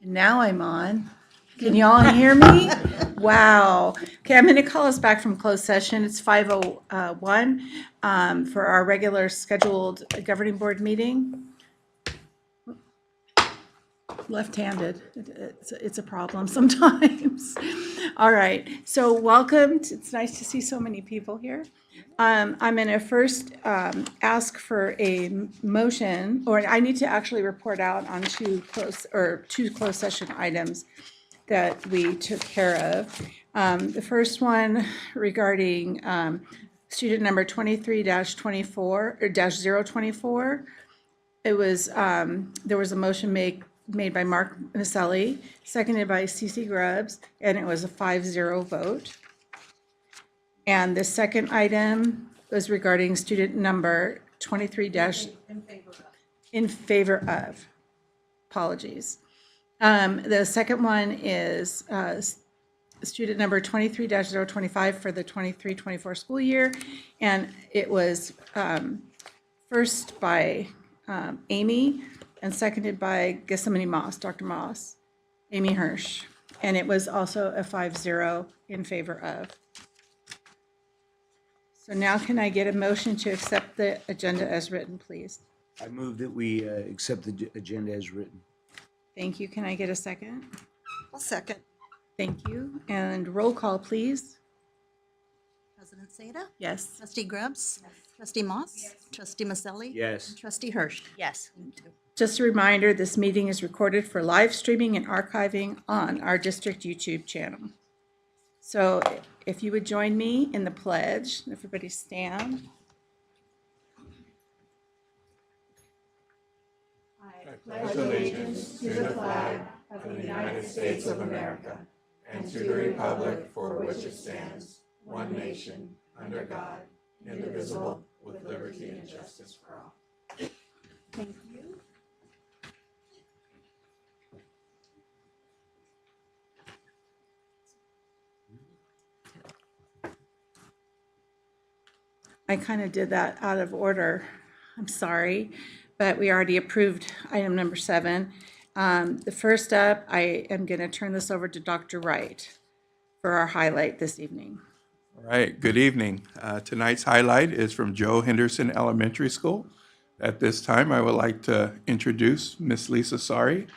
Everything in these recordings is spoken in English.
Now I'm on. Can you all hear me? Wow. Okay, I'm going to call us back from closed session. It's 5:01 for our regular scheduled governing board meeting. Left-handed. It's a problem sometimes. All right. So welcome. It's nice to see so many people here. I'm going to first ask for a motion, or I need to actually report out on two closed session items that we took care of. The first one regarding student number 23-24 or -024. It was, there was a motion made by Mark Maselli, seconded by Cece Grubbs, and it was a 5-0 vote. And the second item was regarding student number 23 in favor of. Apologies. The second one is student number 23-025 for the 23-24 school year. And it was first by Amy and seconded by Gethsemane Moss, Dr. Moss, Amy Hirsch. And it was also a 5-0 in favor of. So now can I get a motion to accept the agenda as written, please? I move that we accept the agenda as written. Thank you. Can I get a second? I'll second. Thank you. And roll call, please. President Seda? Yes. Trustee Grubbs? Yes. Trustee Moss? Yes. Trustee Maselli? Yes. And Trustee Hirsch? Yes. Just a reminder, this meeting is recorded for live streaming and archiving on our district YouTube channel. So if you would join me in the pledge, everybody stand. I pledge allegiance to the flag of the United States of America and to the republic for which it stands, one nation, under God, indivisible, with liberty and justice for all. Thank you. I kind of did that out of order. I'm sorry, but we already approved item number 7. The first up, I am going to turn this over to Dr. Wright for our highlight this evening. All right, good evening. Tonight's highlight is from Joe Henderson Elementary School. At this time, I would like to introduce Miss Lisa Sari.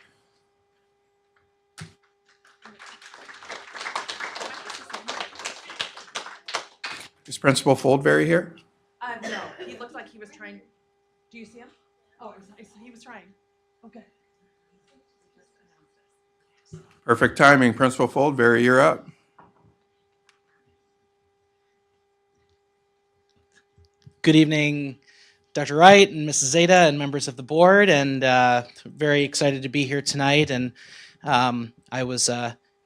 Is Principal Foldberry here? No, he looked like he was trying. Do you see him? Oh, he was trying. Okay. Perfect timing. Principal Foldberry, you're up. Good evening, Dr. Wright and Mrs. Zeta and members of the board, and very excited to be here tonight. And I was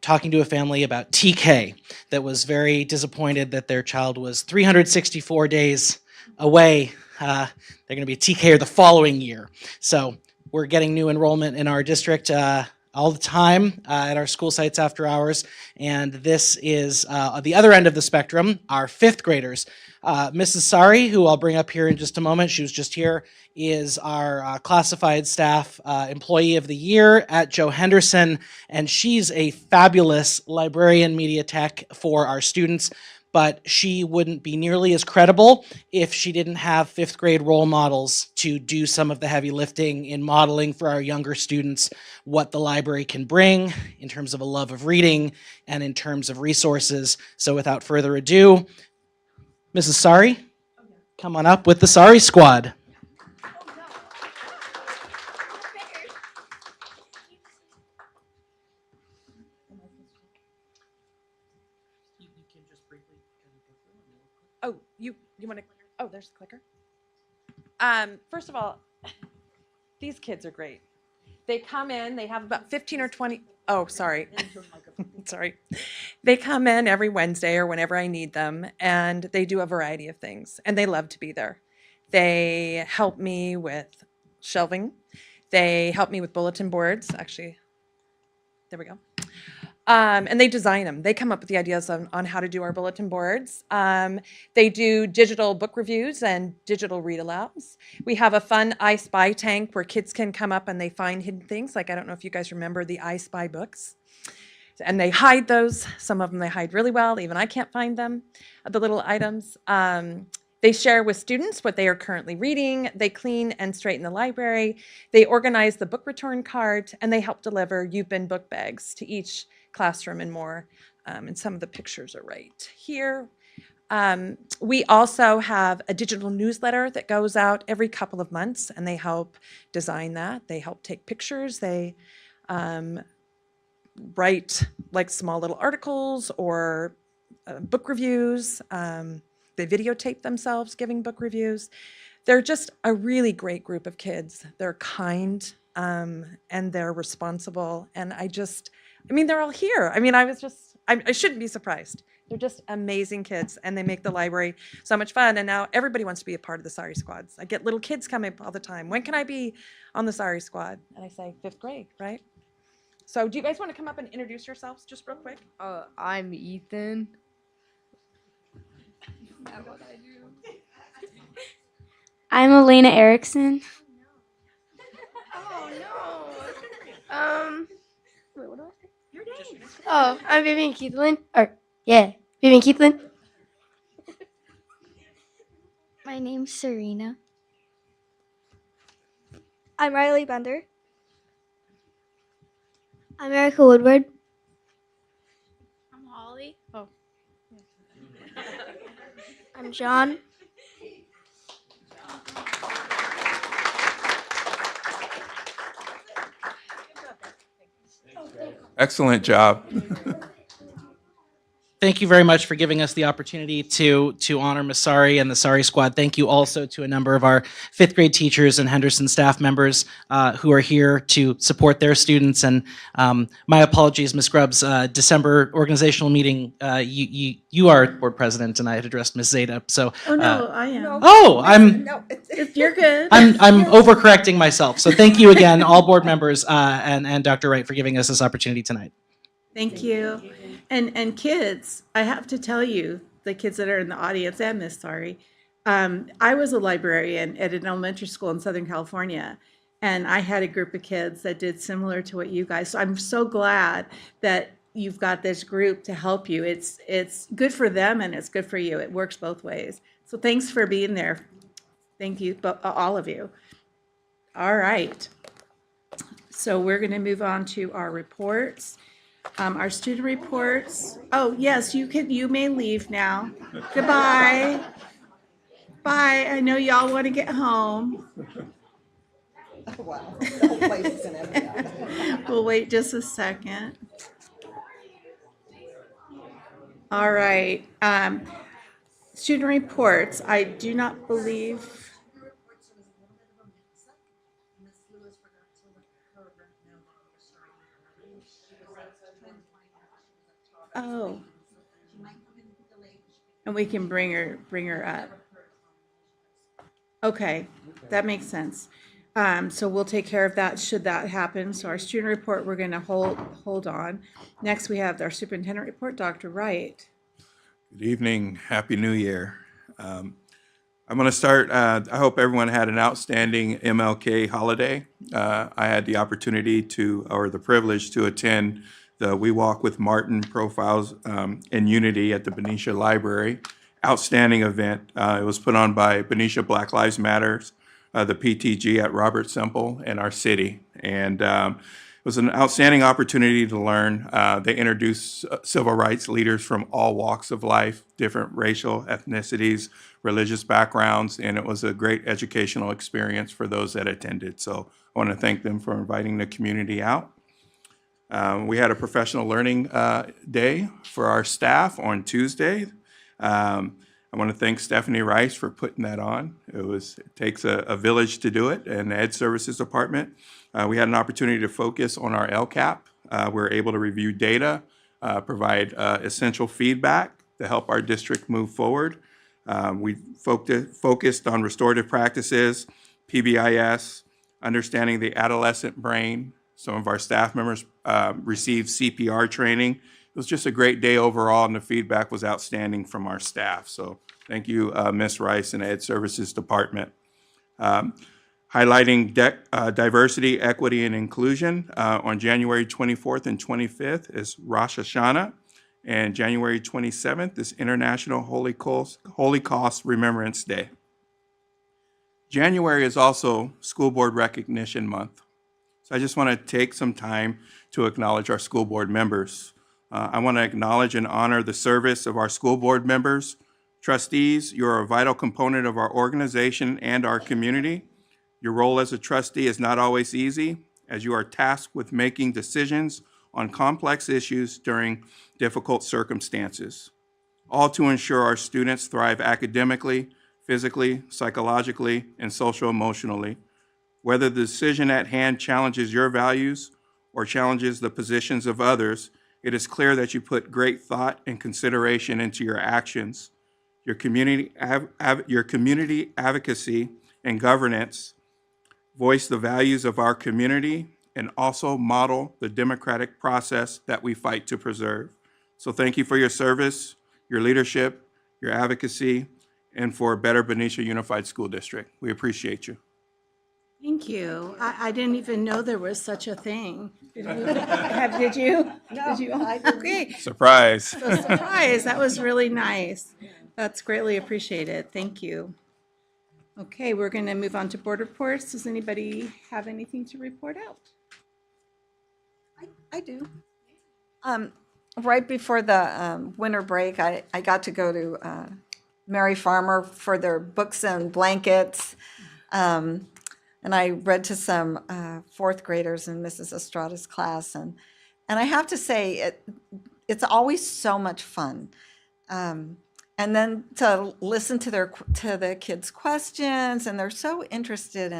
talking to a family about TK that was very disappointed that their child was 364 days away. They're going to be a TK the following year. So we're getting new enrollment in our district all the time at our school sites after hours. And this is the other end of the spectrum, our 5th graders. Mrs. Sari, who I'll bring up here in just a moment, she was just here, is our classified staff employee of the year at Joe Henderson, and she's a fabulous librarian media tech for our students, but she wouldn't be nearly as credible if she didn't have 5th grade role models to do some of the heavy lifting in modeling for our younger students what the library can bring in terms of a love of reading and in terms of resources. So without further ado, Mrs. Sari, come on up with the Sari Squad. Oh, you want to? Oh, there's the clicker. First of all, these kids are great. They come in. They have about 15 or 20. Oh, sorry. Sorry. They come in every Wednesday or whenever I need them, and they do a variety of things, and they love to be there. They help me with shelving. They help me with bulletin boards. Actually, there we go. And they design them. They come up with the ideas on how to do our bulletin boards. They do digital book reviews and digital read alouds. We have a fun I Spy tank where kids can come up and they find hidden things. Like, I don't know if you guys remember the I Spy books. And they hide those. Some of them they hide really well. Even I can't find them, the little items. They share with students what they are currently reading. They clean and straighten the library. They organize the book return cart, and they help deliver You've Been book bags to each classroom and more. And some of the pictures are right here. We also have a digital newsletter that goes out every couple of months, and they help design that. They help take pictures. They write like small little articles or book reviews. They videotape themselves giving book reviews. They're just a really great group of kids. They're kind and they're responsible. And they're all here. I shouldn't be surprised. They're just amazing kids, and they make the library so much fun. And now everybody wants to be a part of the Sorry Squads. I get little kids coming up all the time. When can I be on the Sorry Squad? And I say, 5th grade, right? So do you guys want to come up and introduce yourselves just real quick? I'm Ethan. I'm Elena Erickson. Oh no. Wait, what do I say? Your name. Oh, I'm Vivian Keithlin. Vivian Keithlin. My name's Serena. I'm Riley Bender. I'm Erica Woodward. I'm Holly. Oh. I'm John. Excellent job. Thank you very much for giving us the opportunity to honor Ms. Sari and the Sari Squad. Thank you also to a number of our 5th grade teachers and Henderson staff members who are here to support their students. And my apologies, Ms. Grubbs, December organizational meeting, you are board president, and I had addressed Ms. Zeta. So, Oh, no, I am. I'm You're good. I'm overcorrecting myself. So thank you again, all board members and Dr. Wright, for giving us this opportunity tonight. Thank you. And kids, I have to tell you, the kids that are in the audience and Miss Sorry, I was a librarian at an elementary school in Southern California, and I had a group of kids that did similar to what you guys. So I'm so glad that you've got this group to help you. It's good for them and it's good for you. It works both ways. So thanks for being there. Thank you, all of you. All right. So we're going to move on to our reports. Our student reports. Oh, yes, you may leave now. Goodbye. Bye. I know y'all want to get home. Wow. We'll wait just a second. All right. Student reports. I do not believe. Oh. And we can bring her up. Okay, that makes sense. So we'll take care of that should that happen. So our student report, we're going to hold on. Next, we have our superintendent report, Dr. Wright. Good evening. Happy New Year. I'm going to start. I hope everyone had an outstanding MLK holiday. I had the opportunity or the privilege to attend the We Walk with Martin Profiles in Unity at the Benicia Library. Outstanding event. It was put on by Benicia Black Lives Matters, the PTG at Robert Semple, and our city. And it was an outstanding opportunity to learn. They introduced civil rights leaders from all walks of life, different racial, ethnicities, religious backgrounds, and it was a great educational experience for those that attended. So I want to thank them for inviting the community out. We had a professional learning day for our staff on Tuesday. I want to thank Stephanie Rice for putting that on. It takes a village to do it, and the Ed Services Department. We had an opportunity to focus on our LCAP. We were able to review data, provide essential feedback to help our district move forward. We focused on restorative practices, PBIS, understanding the adolescent brain, Some of our staff members received CPR training. It was just a great day overall, and the feedback was outstanding from our staff. So thank you, Ms. Rice and Ed Services Department. Highlighting diversity, equity, and inclusion on January 24th and 25th is Rosh Hashanah, and January 27th is International Holocaust Remembrance Day. January is also School Board Recognition Month. So I just want to take some time to acknowledge our school board members. I want to acknowledge and honor the service of our school board members. Trustees, you're a vital component of our organization and our community. Your role as a trustee is not always easy, as you are tasked with making decisions on complex issues during difficult circumstances, all to ensure our students thrive academically, physically, psychologically, and social-emotionally. Whether the decision at hand challenges your values or challenges the positions of others, it is clear that you put great thought and consideration into your actions. Your community advocacy and governance voice the values of our community and also model the democratic process that we fight to preserve. So thank you for your service, your leadership, your advocacy, and for a better Benicia Unified School District. We appreciate you. Thank you. I didn't even know there was such a thing. Did you? No, Did you? I didn't. Okay. Surprise. So surprise. That was really nice. That's greatly appreciated. Thank you. Okay, we're going to move on to board reports. Does anybody have anything to report out? I do. Right before the winter break, I got to go to Mary Farmer for their books and blankets. And I read to some fourth graders in Mrs. Estrada's class. And I have to say, it's always so much fun. And then to listen to the kids' questions, and they're so interested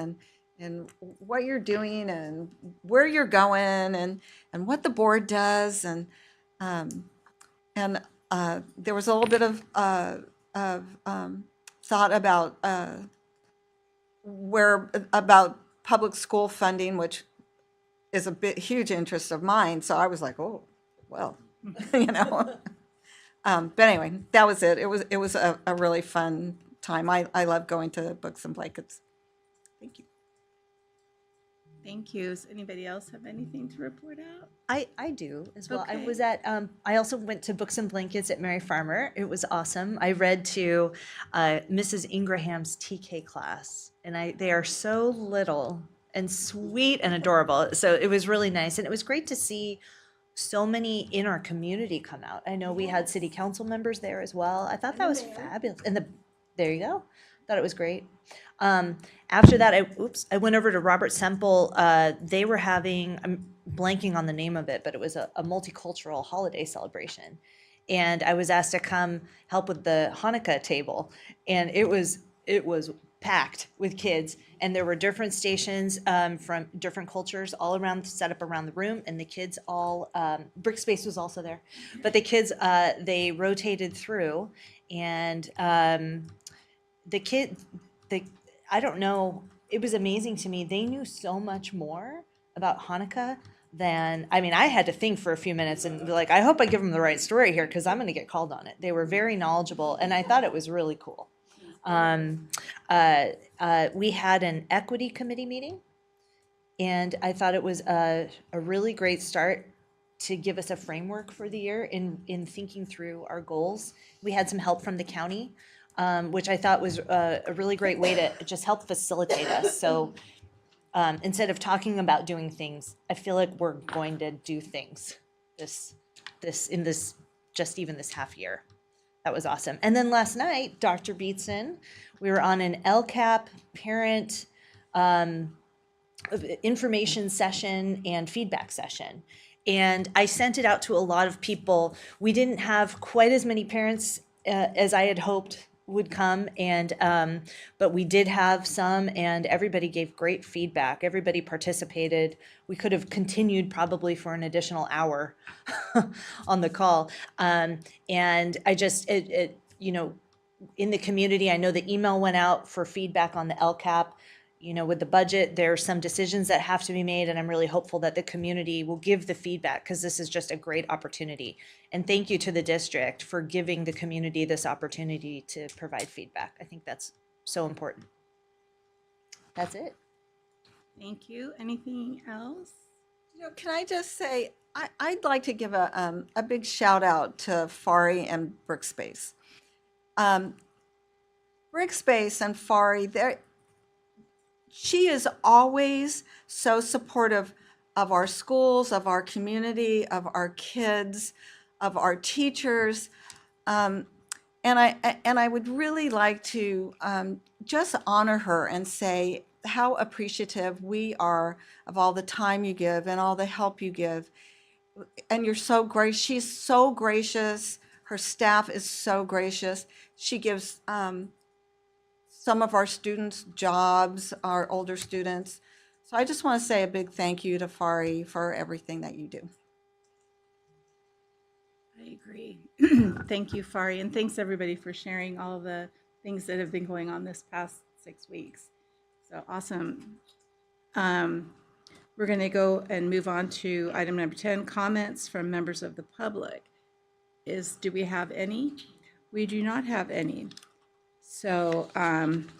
in what you're doing and where you're going and what the board does. And there was a little bit of thought about about public school funding, which is a huge interest of mine. So I was like, oh, well, you know. But anyway, that was it. It was a really fun time. I love going to Books and Blankets. Thank you. Thank you. Does anybody else have anything to report out? I do as well. I Okay. was at, I also went to Books and Blankets at Mary Farmer. It was awesome. I read to Mrs. Ingraham's TK class, and they are so little and sweet and adorable. So it was really nice. And it was great to see so many in our community come out. I know we had city council members there as well. I thought that was fabulous. And there you go. Thought it was great. After that, I went over to Robert Semple. They were having, I'm blanking on the name of it, but it was a multicultural holiday celebration. And I was asked to come help with the Hanukkah table. And it was packed with kids. And there were different stations from different cultures all around, set up around the room. And the kids all, Brick Space was also there. But the kids, they rotated through. And I don't know, it was amazing to me. They knew so much more about Hanukkah than, I mean, I had to think for a few minutes and be like, I hope I give them the right story here because I'm going to get called on it. They were very knowledgeable, and I thought it was really cool. We had an equity committee meeting, and I thought it was a really great start to give us a framework for the year in thinking through our goals. We had some help from the county, which I thought was a really great way to just help facilitate us. So instead of talking about doing things, I feel like we're going to do things in this half year. That was awesome. And then last night, Dr. Beatson, we were on an LCAP parent information session and feedback session. And I sent it out to a lot of people. We didn't have quite as many parents as I had hoped would come, and but we did have some, and everybody gave great feedback. Everybody participated. We could have continued probably for an additional hour on the call. And I just, you know, in the community, I know the email went out for feedback on the LCAP. You know, with the budget, there are some decisions that have to be made, and I'm really hopeful that the community will give the feedback because this is just a great opportunity. And thank you to the district for giving the community this opportunity to provide feedback. I think that's so important. That's it. Thank you. Anything else? Can I just say, I'd like to give a big shout out to Fari and Brickspace. Brickspace and Fari, she is always so supportive of our schools, of our community, of our kids, of our teachers. And I would really like to just honor her and say how appreciative we are of all the time you give and all the help you give. And you're so great. She's so gracious. Her staff is so gracious. She gives some of our students jobs, our older students. So I just want to say a big thank you to Fari for everything that you do. I agree. Thank you, Fari, and thanks everybody for sharing all the things that have been going on this past 6 weeks. So awesome. We're going to go and move on to item number 10, comments from members of the public. Do we have any? We do not have any. So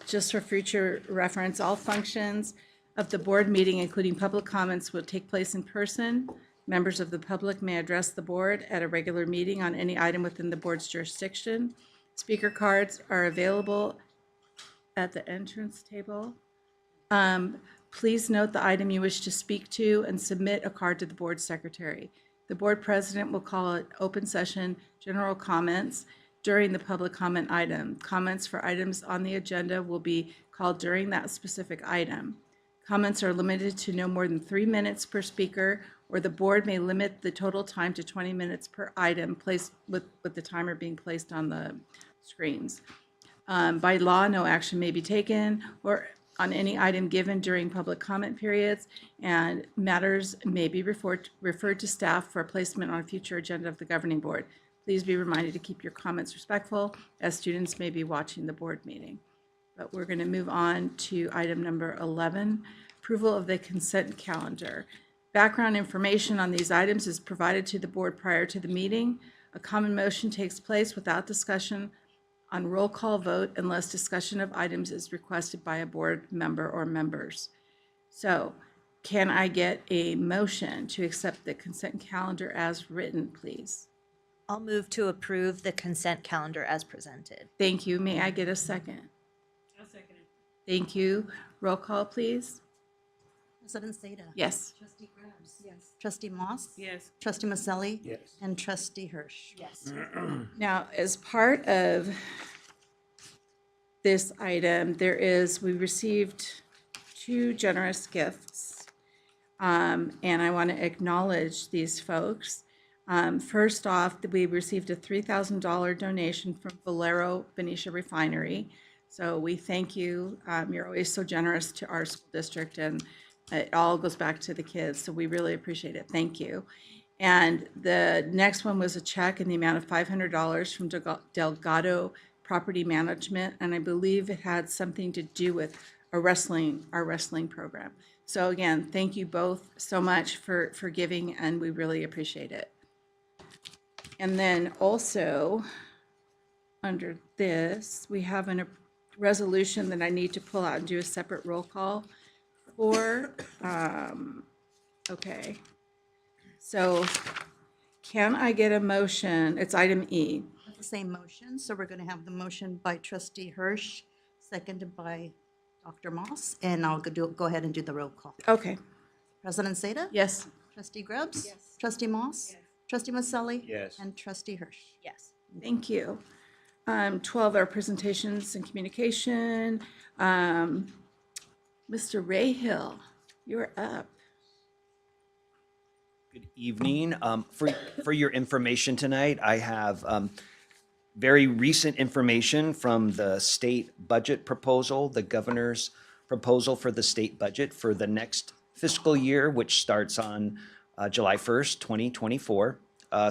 just for future reference, all functions of the board meeting, including public comments, will take place in person. Members of the public may address the board at a regular meeting on any item within the board's jurisdiction. Speaker cards are available at the entrance table. Please note the item you wish to speak to and submit a card to the board secretary. The board president will call it open session general comments during the public comment item. Comments for items on the agenda will be called during that specific item. Comments are limited to no more than 3 minutes per speaker, or the board may limit the total time to 20 minutes per item, placed with the timer being placed on the screens. By law, no action may be taken or on any item given during public comment periods, and matters may be referred to staff for placement on a future agenda of the governing board. Please be reminded to keep your comments respectful, as students may be watching the board meeting. But we're going to move on to item number 11, approval of the consent calendar. Background information on these items is provided to the board prior to the meeting. A common motion takes place without discussion on roll call vote unless discussion of items is requested by a board member or members. So can I get a motion to accept the consent calendar as written, please? I'll move to approve the consent calendar as presented. Thank you. May I get a second? I'll second it. Thank you. Roll call, please. President Seda. Yes. Trustee Grabs. Yes. Trustee Moss. Yes. Trustee Maselli. Yes. And Trustee Hirsch. Yes. Now, as part of this item, we received 2 generous gifts, and I want to acknowledge these folks. First off, we received a $3,000 donation from Valero Benicia Refinery. So we thank you. You're always so generous to our school district, and it all goes back to the kids. So we really appreciate it. Thank you. And the next one was a check in the amount of $500 from Delgado Property Management, and I believe it had something to do with our wrestling program. So again, thank you both so much for giving, and we really appreciate it. And then also, under this, we have a resolution that I need to pull out and do a separate roll call for. Okay. So can I get a motion? It's item E. The same motion, so we're going to have the motion by Trustee Hirsch, seconded by Dr. Moss, and I'll go ahead and do the roll call. Okay. President Seda. Yes. Trustee Grubbs. Yes. Trustee Moss. Yes. Trustee Maselli. Yes. And Trustee Hirsch. Yes. Thank you. 12 are presentations and communication. Mr. Rayhill, you're up. Good evening. For your information tonight, I have very recent information from the state budget proposal, the governor's proposal for the state budget for the next fiscal year, which starts on July 1st, 2024.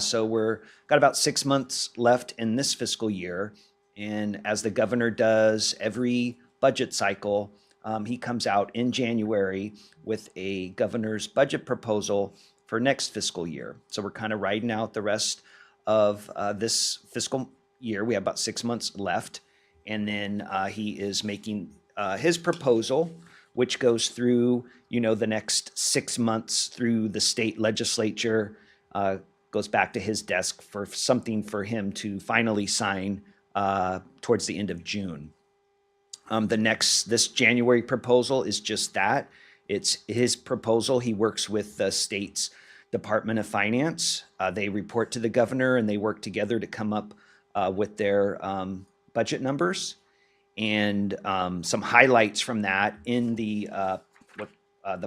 So we're got about 6 months left in this fiscal year. And as the governor does every budget cycle, he comes out in January with a governor's budget proposal for next fiscal year. So we're kind of riding out the rest of this fiscal year. We have about 6 months left. And then he is making his proposal, which goes through, the next 6 months through the state legislature, goes back to his desk for something for him to finally sign towards the end of June. This January proposal is just that. It's his proposal. He works with the state's Department of Finance. They report to the governor and they work together to come up with their budget numbers. And some highlights from that in the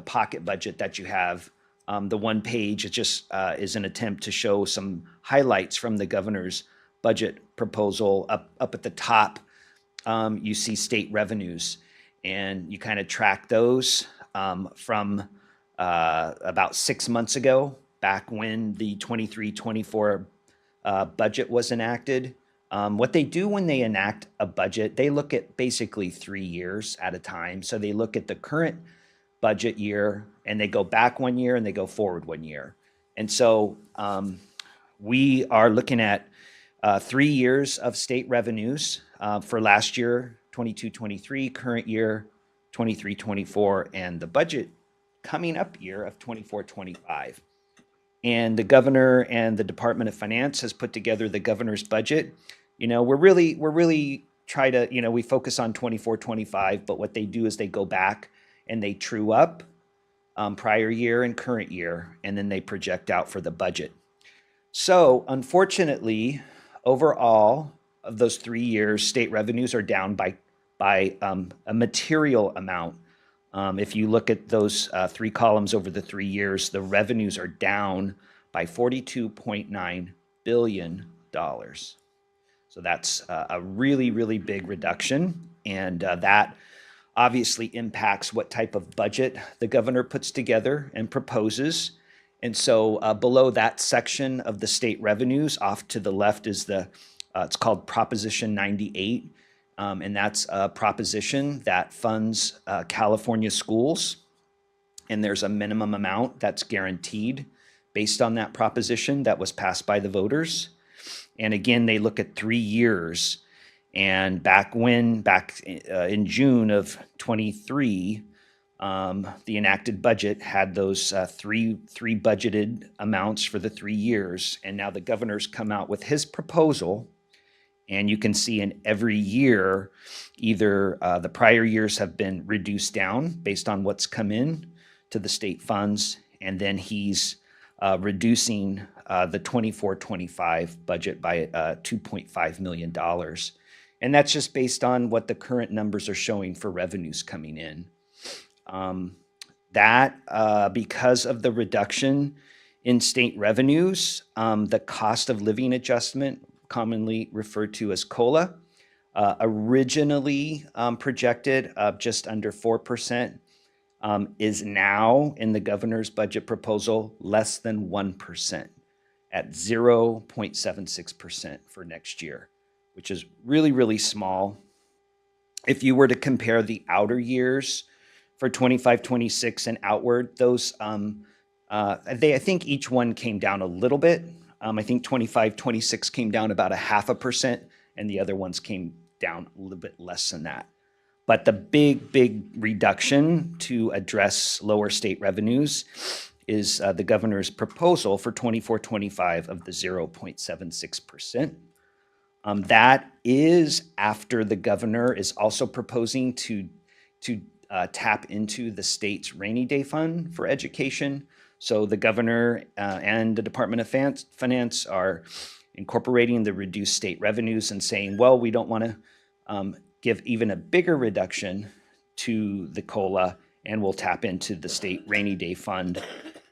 pocket budget that you have. The one page, it just is an attempt to show some highlights from the governor's budget proposal. Up at the top, you see state revenues, and you kind of track those from about 6 months ago, back when the 23-24 budget was enacted. What they do when they enact a budget, they look at basically 3 years at a time. So they look at the current budget year, and they go back 1 year, and they go forward 1 year. And so we are looking at 3 years of state revenues for last year, 22-23, current year, 23-24, and the budget coming up year of 24-25. And the governor and the Department of Finance has put together the governor's budget. We're really try to, we focus on 24-25, but what they do is they go back and they true up prior year and current year, and then they project out for the budget. So unfortunately, overall of those 3 years, state revenues are down by a material amount. If you look at those 3 columns over the 3 years, the revenues are down by $42.9 billion. So that's a really, really big reduction. And that obviously impacts what type of budget the governor puts together and proposes. And so below that section of the state revenues, off to the left is it's called Proposition 98. And that's a proposition that funds California schools. And there's a minimum amount that's guaranteed based on that proposition that was passed by the voters. And again, they look at 3 years. And back in June of 23, the enacted budget had those three budgeted amounts for the 3 years. And now the governor's come out with his proposal. And you can see in every year, either the prior years have been reduced down based on what's come in to the state funds, and then he's reducing the 24-25 budget by $2.5 million. And that's just based on what the current numbers are showing for revenues coming in. Because of the reduction in state revenues, the cost of living adjustment, commonly referred to as COLA, originally projected of just under 4%, is now in the governor's budget proposal less than 1% at 0.76% for next year, which is really, really small. If you were to compare the outer years for 25-26 and outward, those I think each one came down a little bit. I think 25-26 came down about 0.5%, and the other ones came down a little bit less than that. But the big reduction to address lower state revenues is the governor's proposal for 24-25 of the 0.76%. That is after the governor is also proposing to tap into the state's rainy day fund for education. So the governor and the Department of Finance are incorporating the reduced state revenues and saying, well, we don't want to give even a bigger reduction to the COLA, and we'll tap into the state rainy day fund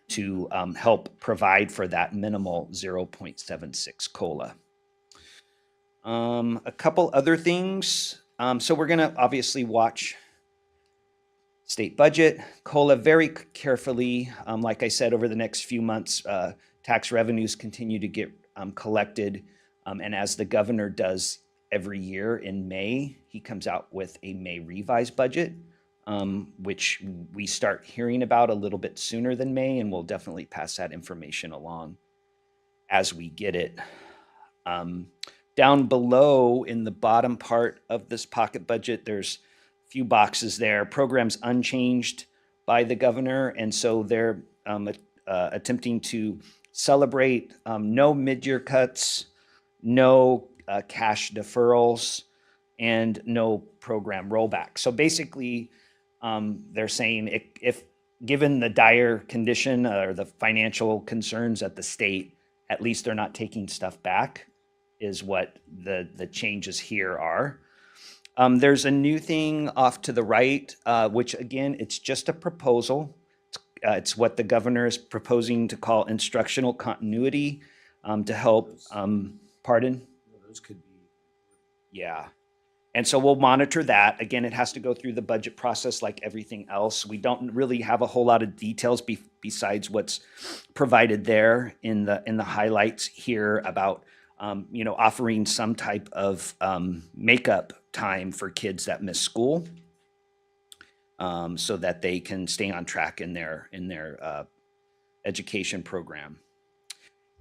to help provide for that minimal 0.76 COLA. A couple other things. So we're going to obviously watch state budget, COLA very carefully. Like I said, over the next few months, tax revenues continue to get collected. And as the governor does every year in May, he comes out with a May revised budget. which we start hearing about a little bit sooner than May, and we'll definitely pass that information along as we get it. Down below in the bottom part of this pocket budget, there's a few boxes there. Programs unchanged by the governor, and so they're attempting to celebrate no mid-year cuts, no cash deferrals, and no program rollback. So basically, they're saying if given the dire condition or the financial concerns at the state, at least they're not taking stuff back, is what the changes here are. There's a new thing off to the right, which again, it's just a proposal. It's what the governor is proposing to call instructional continuity to help, pardon? Those could be. Yeah. And so we'll monitor that. Again, it has to go through the budget process like everything else. We don't really have a whole lot of details besides what's provided there in the highlights here about offering some type of makeup time for kids that miss school, so that they can stay on track in their education program.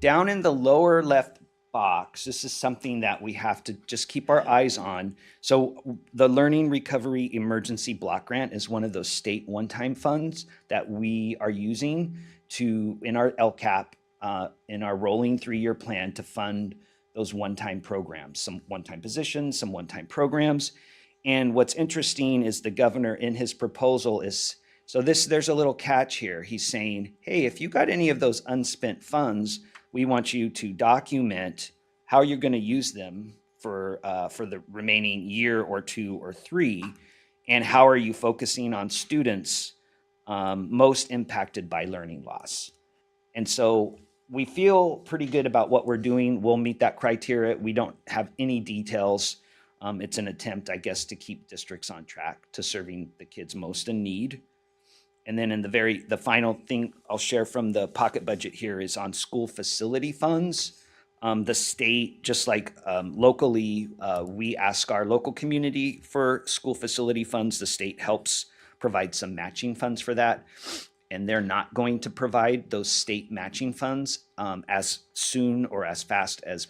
Down in the lower left box, this is something that we have to just keep our eyes on. So the Learning Recovery Emergency Block Grant is one of those state one-time funds that we are using in our LCAP, in our rolling 3-year plan to fund those one-time programs, some one-time positions, some one-time programs. And what's interesting is the governor in his proposal there's a little catch here. He's saying, hey, if you got any of those unspent funds, we want you to document how you're going to use them for the remaining year or 2 or 3, and how are you focusing on students most impacted by learning loss. And so we feel pretty good about what we're doing. We'll meet that criteria. We don't have any details. It's an attempt, I guess, to keep districts on track to serving the kids most in need. And then the final thing I'll share from the pocket budget here is on school facility funds. The state, just like locally, we ask our local community for school facility funds. The state helps provide some matching funds for that. And they're not going to provide those state matching funds as soon or as fast as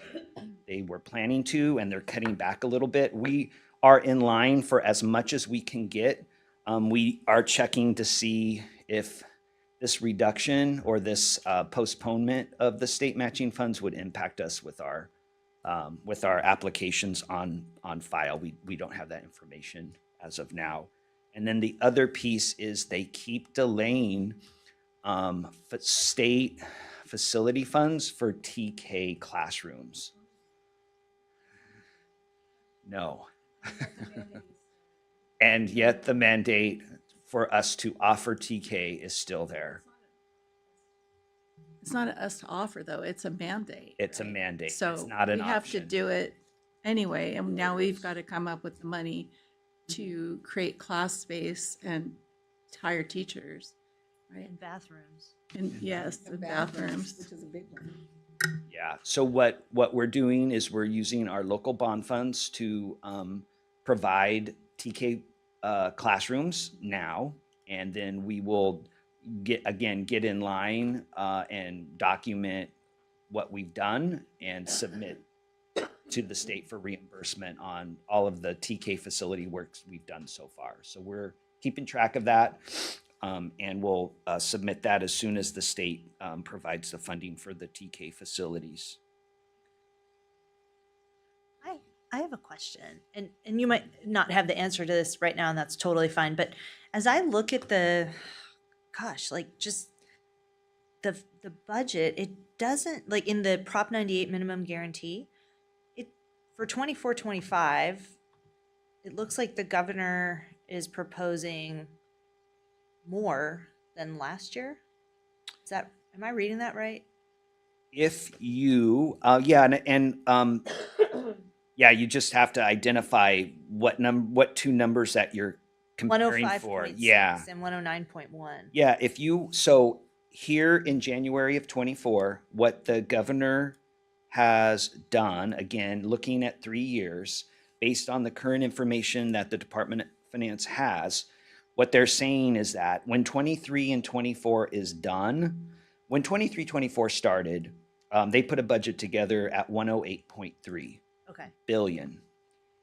they were planning to, and they're cutting back a little bit. We are in line for as much as we can get. We are checking to see if this reduction or this postponement of the state matching funds would impact us with our applications on file. We don't have that information as of now. And then the other piece is they keep delaying state facility funds for TK classrooms. No. And yet the mandate for us to offer TK is still there. It's not us to offer, though. It's a mandate. It's a mandate. So it's not an we have to option. do it anyway. And now we've got to come up with the money to create class space and hire teachers, right? In bathrooms. And yes, the bathrooms. Which is a big one. Yeah. So what we're doing is we're using our local bond funds to provide TK classrooms now, and then we will get in line and document what we've done and submit to the state for reimbursement on all of the TK facility works we've done so far. So we're keeping track of that, and we'll submit that as soon as the state provides the funding for the TK facilities. I have a question, and you might not have the answer to this right now, and that's totally fine. But as I look at just the budget, it doesn't, like in the Prop 98 minimum guarantee, it for 24-25, it looks like the governor is proposing more than last year. Am I reading that right? If you, you just have to identify what two numbers that you're comparing for. 105.6 Yeah. and 109.1. Yeah, so here in January of 24, what the governor has done, again, looking at 3 years, based on the current information that the Department of Finance has, What they're saying is that when 23 and 24 is done, when 23-24 started, they put a budget together at 108.3 Okay. billion.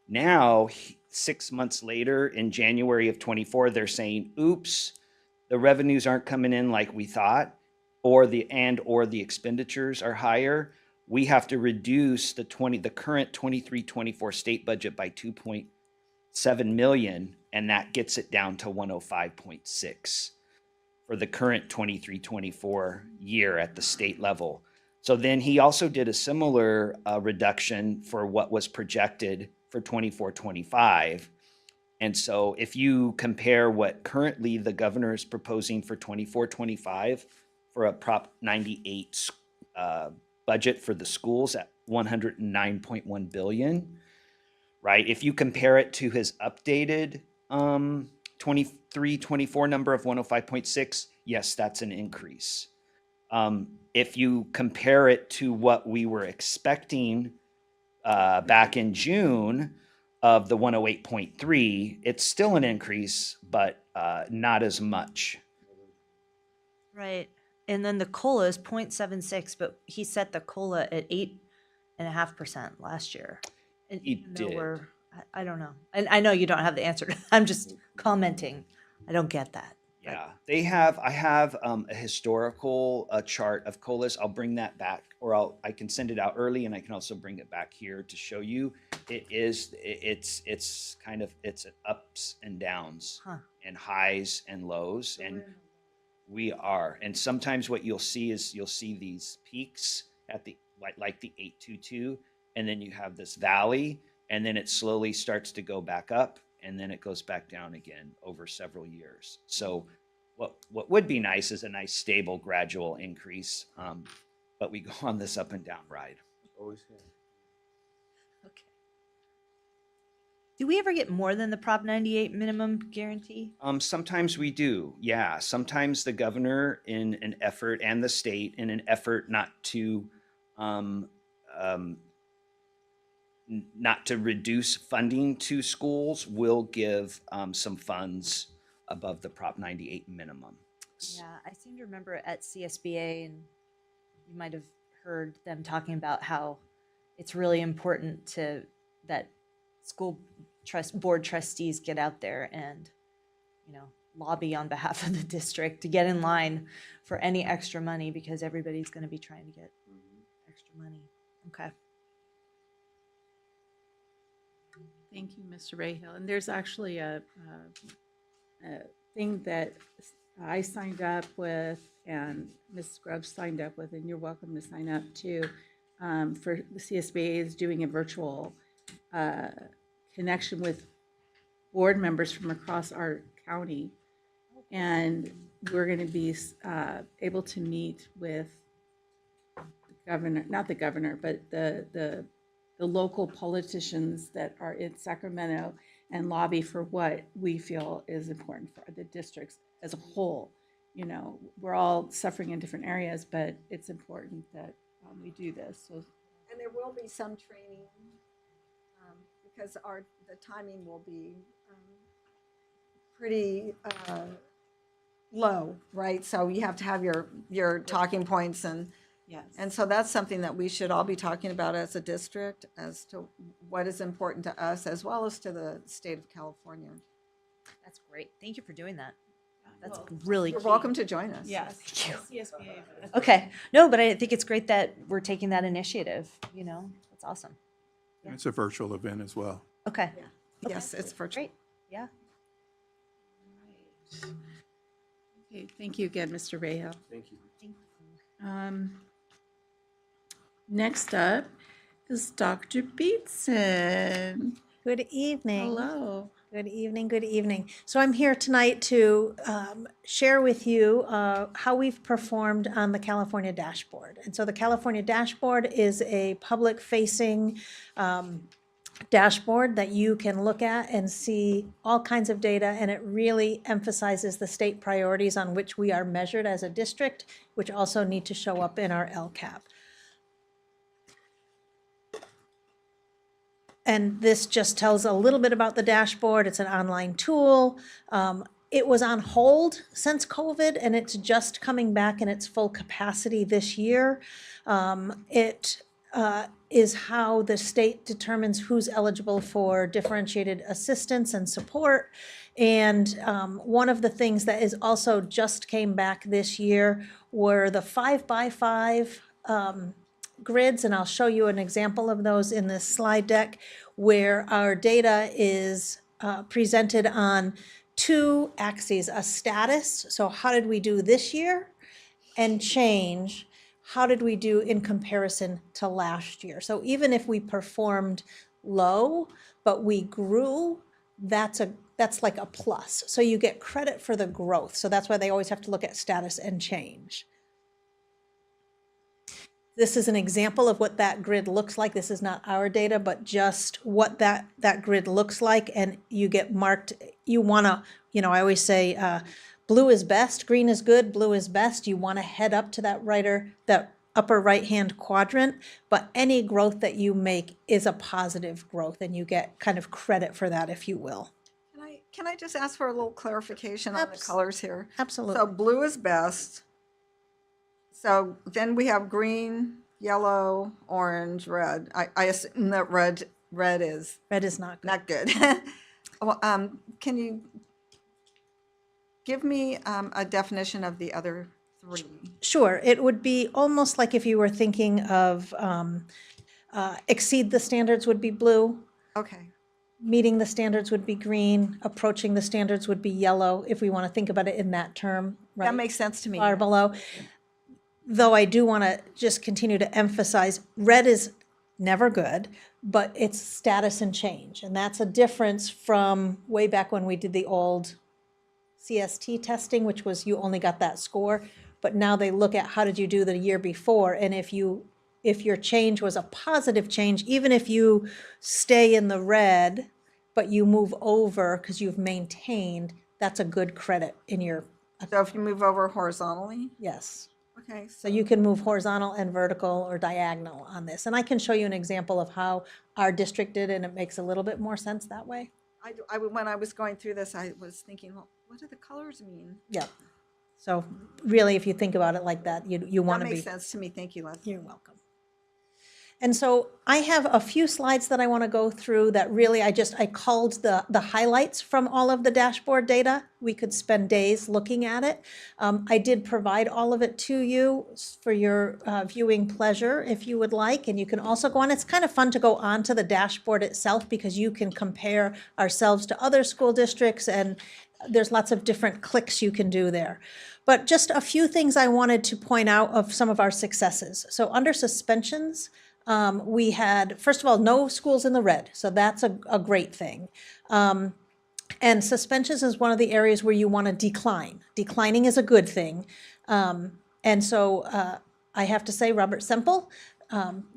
Now, 6 months later, in January of 24, they're saying, oops, the revenues aren't coming in like we thought, or the expenditures are higher. We have to reduce the current 23-24 state budget by 2.7 million, and that gets it down to 105.6 for the current 23-24 year at the state level. So then he also did a similar reduction for what was projected for 24-25. And so if you compare what currently the governor is proposing for 24-25 for a Prop 98 budget for the schools at 109.1 billion, right? If you compare it to his updated 23-24 number of 105.6, yes, that's an increase. If you compare it to what we were expecting back in June of the 108.3, it's still an increase, but not as much. Right. And then the COLA is 0.76, but he set the COLA at 8.5% last year. And He even though did. I don't know. And I know you don't have the answer. I'm just commenting. I don't get that. Yeah, I have a historical chart of COLAs. I'll bring that back, or I can send it out early, and I can also bring it back here to show you. It's kind of ups and downs, and highs and lows, and we are. And sometimes what you'll see is these peaks at the like the 822, and then you have this valley, and then it slowly starts to go back up, and then it goes back down again over several years. So what would be nice is a nice stable gradual increase, but we go on this up and down ride. Always have. Okay. Do we ever get more than the Prop 98 minimum guarantee? Sometimes we do, yeah. Sometimes the governor, in an effort, and the state, in an effort not to reduce funding to schools, will give some funds above the Prop 98 minimum. Yeah, I seem to remember at CSBA, and you might have heard them talking about how it's really important that school board trustees get out there and, lobby on behalf of the district to get in line for any extra money, because everybody's going to be trying to get extra money. Okay. Thank you, Mr. Rayhill. And there's actually a thing that I signed up with and Ms. Scruggs signed up with, and you're welcome to sign up too, for the CSBA is doing a virtual connection with board members from across our county. And we're going to be able to meet with the governor, not the governor, but the local politicians that are in Sacramento, and lobby for what we feel is important for the districts as a whole. We're all suffering in different areas, but it's important that we do this. So, And there will be some training because the timing will be pretty low, right? So you have to have your talking points, and so that's something that we should all be talking about as a district, as to what is important to us as well as to the state of California. That's great. Thank you for doing that. That's really You're key. welcome to join us. yes, Thank you. CSBA. Okay. No, but I think it's great that we're taking that initiative. That's awesome. And it's a virtual event as well. Okay. Yes, it's virtual. Great. Yeah. Okay, thank you again, Mr. Rayhill. Thank you. Next up is Dr. Beatson. Good evening. Hello. Good evening. Good evening. So I'm here tonight to share with you how we've performed on the California dashboard. And so the California dashboard is a public-facing dashboard that you can look at and see all kinds of data, and it really emphasizes the state priorities on which we are measured as a district, which also need to show up in our LCAP. And this just tells a little bit about the dashboard. It's an online tool. It was on hold since COVID, and it's just coming back in its full capacity this year. It is how the state determines who's eligible for differentiated assistance and support. And one of the things that is also just came back this year were the 5x5 grids, and I'll show you an example of those in this slide deck, where our data is presented on two axes: a status, so how did we do this year, and change, how did we do in comparison to last year. So even if we performed low, but we grew, that's like a plus. So you get credit for the growth. So that's why they always have to look at status and change. This is an example of what that grid looks like. This is not our data, but just what that grid looks like. And you get marked, you want to, I always say blue is best, green is good, blue is best. You want to head up to that upper right-hand quadrant, but any growth that you make is a positive growth, and you get kind of credit for that, if you will. Can I just ask for a little clarification on the colors here? Absolutely. So blue is best. So then we have green, yellow, orange, red. I assume that red is not good. Not good. Well, can you give me a definition of the other three? Sure. It would be almost like if you were thinking of exceed the standards would be blue. Okay. Meeting the standards would be green. Approaching the standards would be yellow, if we want to think about it in that term. Right? That makes sense to me. Far below. Though I do want to just continue to emphasize, red is never good, but it's status and change. And that's a difference from way back when we did the old CST testing, which was you only got that score. But now they look at how did you do the year before. And if your change was a positive change, even if you stay in the red, but you move over because you've maintained, that's a good credit in your. So if you move over horizontally? Yes. Okay. So you can move horizontal and vertical or diagonal on this. And I can show you an example of how our district did, and it makes a little bit more sense that way. When I was going through this, I was thinking, well, what do the colors mean? Yeah. So really, if you think about it like that, you want to be. That makes sense to me. Thank you, Leslie. You're welcome. And so I have a few slides that I want to go through that really I called the highlights from all of the dashboard data. We could spend days looking at it. I did provide all of it to you for your viewing pleasure if you would like. And you can also go on. It's kind of fun to go on to the dashboard itself because you can compare ourselves to other school districts, and there's lots of different clicks you can do there. But just a few things I wanted to point out of some of our successes. So under suspensions, we had, first of all, no schools in the red, so that's a great thing. And suspensions is one of the areas where you want to decline. Declining is a good thing. And so I have to say Robert Semple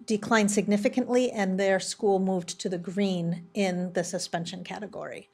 declined significantly, and their school moved to the green in the suspension category.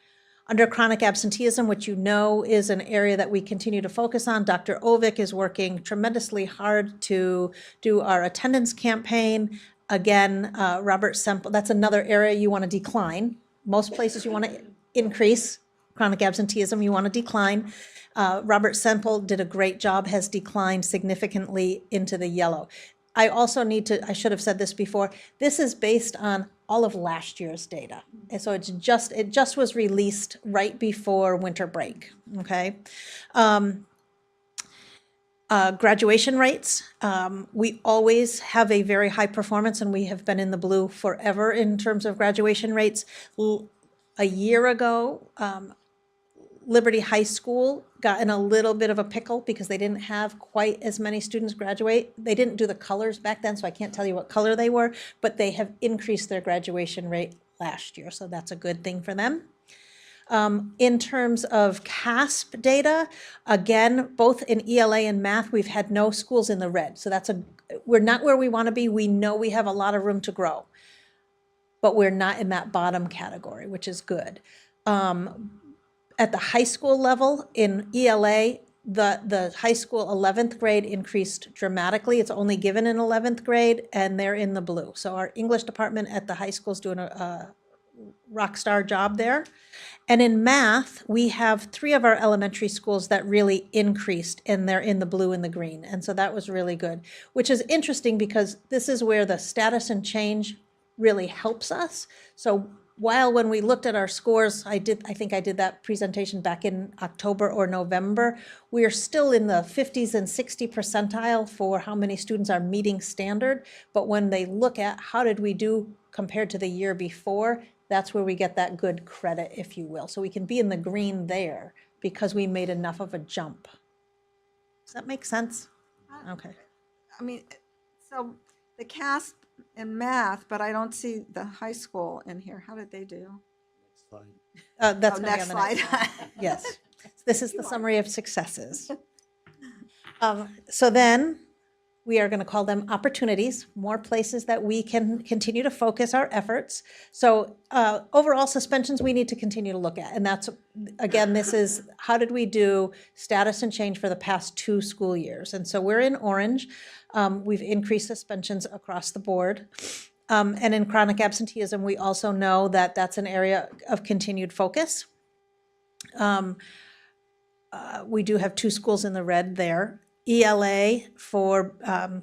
Under chronic absenteeism, which you know is an area that we continue to focus on, Dr. Ovick is working tremendously hard to do our attendance campaign. Again, Robert Semple, that's another area you want to decline. Most places you want to increase. Chronic absenteeism, you want to decline. Robert Semple did a great job, has declined significantly into the yellow. I also I should have said this before, this is based on all of last year's data. And so it just was released right before winter break, okay? Graduation rates, we always have a very high performance, and we have been in the blue forever in terms of graduation rates. A year ago, Liberty High School got in a little bit of a pickle because they didn't have quite as many students graduate. They didn't do the colors back then, so I can't tell you what color they were, but they have increased their graduation rate last year, so that's a good thing for them. In terms of CASP data, again, both in ELA and math, we've had no schools in the red. So we're not where we want to be. We know we have a lot of room to grow, but we're not in that bottom category, which is good. At the high school level in ELA, the high school 11th grade increased dramatically. It's only given in 11th grade, and they're in the blue. So our English department at the high school is doing rock star job there. And in math, we have 3 of our elementary schools that really increased, and they're in the blue and the green. And so that was really good, which is interesting because this is where the status and change really helps us. So while when we looked at our scores, I think I did that presentation back in October or November, we are still in the 50s and 60 percentile for how many students are meeting standard. But when they look at how did we do compared to the year before, that's where we get that good credit, if you will. So we can be in the green there because we made enough of a jump. Does that make sense? Okay. I mean, so the CASP in math, but I don't see the high school in here. How did they do? That's Oh, gonna be next on the next slide. Yes. This is the summary of successes. So then we are going to call them opportunities, more places that we can continue to focus our efforts. So overall suspensions we need to continue to look at. And that's, again, this is how did we do status and change for the past 2 school years? And so we're in orange. We've increased suspensions across the board. And in chronic absenteeism, we also know that that's an area of continued focus. We do have 2 schools in the red there. ELA for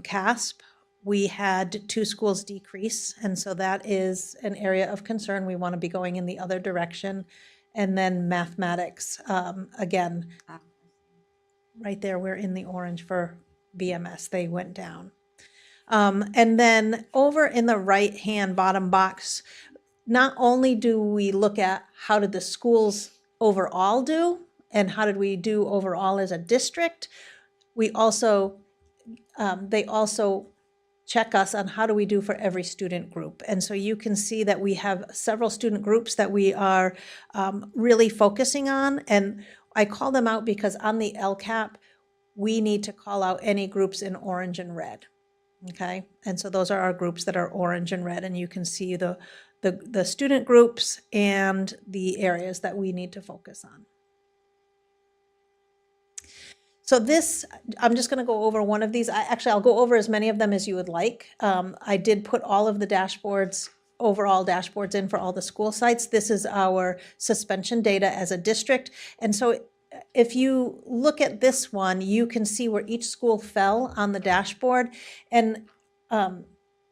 CASP, we had 2 schools decrease, and so that is an area of concern. We want to be going in the other direction. And then mathematics, again, right there, we're in the orange for BMS. They went down. And then over in the right-hand bottom box, not only do we look at how did the schools overall do, and how did we do overall as a district, we also, they also check us on how do we do for every student group. And so you can see that we have several student groups that we are really focusing on. And I call them out because on the LCAP, we need to call out any groups in orange and red. Okay, and so those are our groups that are orange and red, and you can see the student groups and the areas that we need to focus on. So this, I'm just going to go over one of these. I'll go over as many of them as you would like. I did put all of the dashboards, overall dashboards in for all the school sites. This is our suspension data as a district. And so if you look at this one, you can see where each school fell on the dashboard. And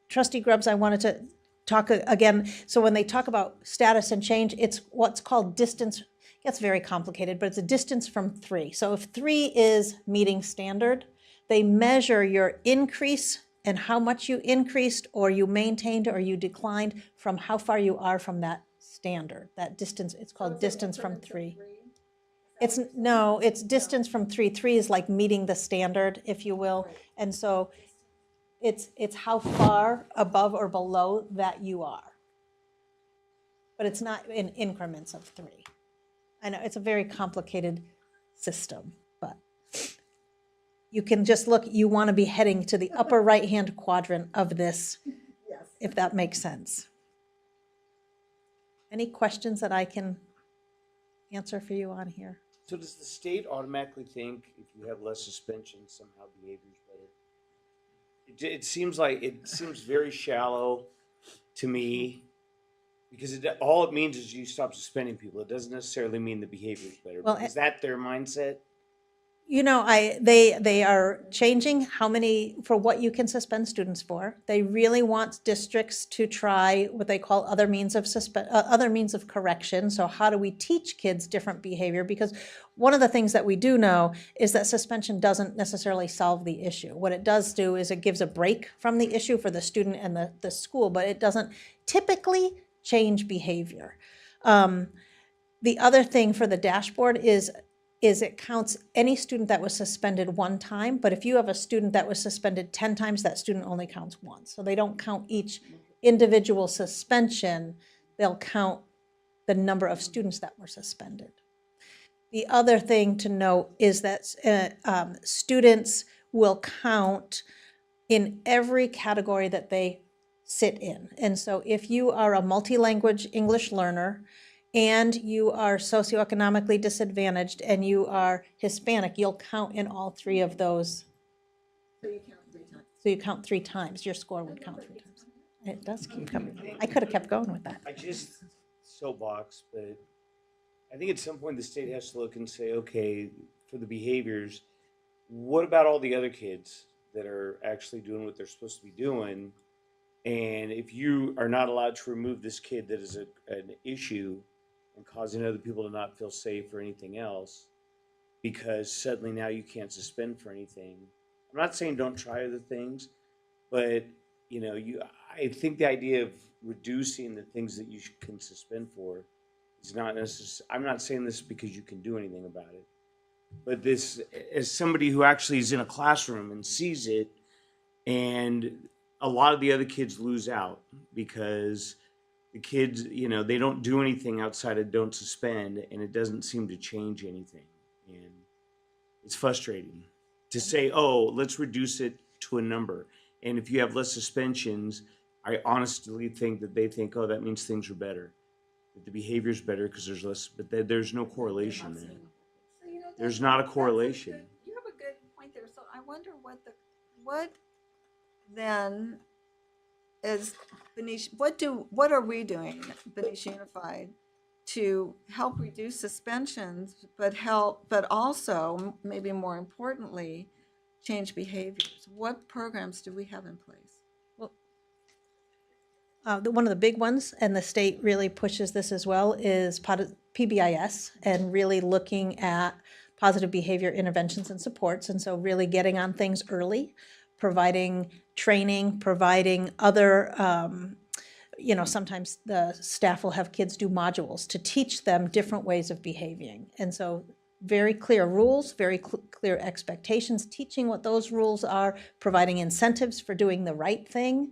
Trustee Grubbs, I wanted to talk again. So when they talk about status and change, it's what's called distance. It's very complicated, but it's a distance from 3. So if 3 is meeting standard, they measure your increase and how much you increased or you maintained or you declined from how far you are from that standard, that distance. It's called distance from 3. It's no, it's distance from 3. 3 is like meeting the standard, if you will. And so it's how far above or below that you are. But it's not in increments of 3. I know it's a very complicated system, but you can just look, you want to be heading to the upper right-hand quadrant of this, if that makes sense. Any questions that I can answer for you on here? So does the state automatically think if you have less suspension, somehow behavior's better? It seems very shallow to me, because all it means is you stop suspending people. It doesn't necessarily mean the behavior's better. Well, Is that their mindset? You know, they are changing how many, for what you can suspend students for. They really want districts to try what they call other means of correction. So how do we teach kids different behavior? Because one of the things that we do know is that suspension doesn't necessarily solve the issue. What it does do is it gives a break from the issue for the student and the school, but it doesn't typically change behavior. The other thing for the dashboard is it counts any student that was suspended 1 time, but if you have a student that was suspended 10 times, that student only counts once. So they don't count each individual suspension, they'll count the number of students that were suspended. The other thing to note is that students will count in every category that they sit in. And so if you are a multi-language English learner, and you are socioeconomically disadvantaged, and you are Hispanic, you'll count in all 3 of those. So you count 3 times. Your score would count 3 times. It does keep coming. I could have kept going with that. soapbox, but I think at some point the state has to look and say, okay, for the behaviors, what about all the other kids that are actually doing what they're supposed to be doing? And if you are not allowed to remove this kid that is an issue and causing other people to not feel safe or anything else, because suddenly now you can't suspend for anything. I'm not saying don't try other things, but I think the idea of reducing the things that you can suspend for is not necessary. I'm not saying this because you can do anything about it, but this, as somebody who actually is in a classroom and sees it, and a lot of the other kids lose out because the kids, they don't do anything outside of don't suspend, and it doesn't seem to change anything. And it's frustrating to say, oh, let's reduce it to a number. And if you have less suspensions, I honestly think that they think, oh, that means things are better, that the behavior's better because there's less, but there's no correlation there. So, There's not a correlation. You have a good point there. So I wonder what then is Benicia, what are we doing, Benicia Unified, to help reduce suspensions, but also, maybe more importantly, change behaviors? What programs do we have in place? One of the big ones, and the state really pushes this as well, is PBIS, and really looking at positive behavior interventions and supports. And so really getting on things early, providing training, providing other, sometimes the staff will have kids do modules to teach them different ways of behaving. And so very clear rules, very clear expectations, teaching what those rules are, providing incentives for doing the right thing.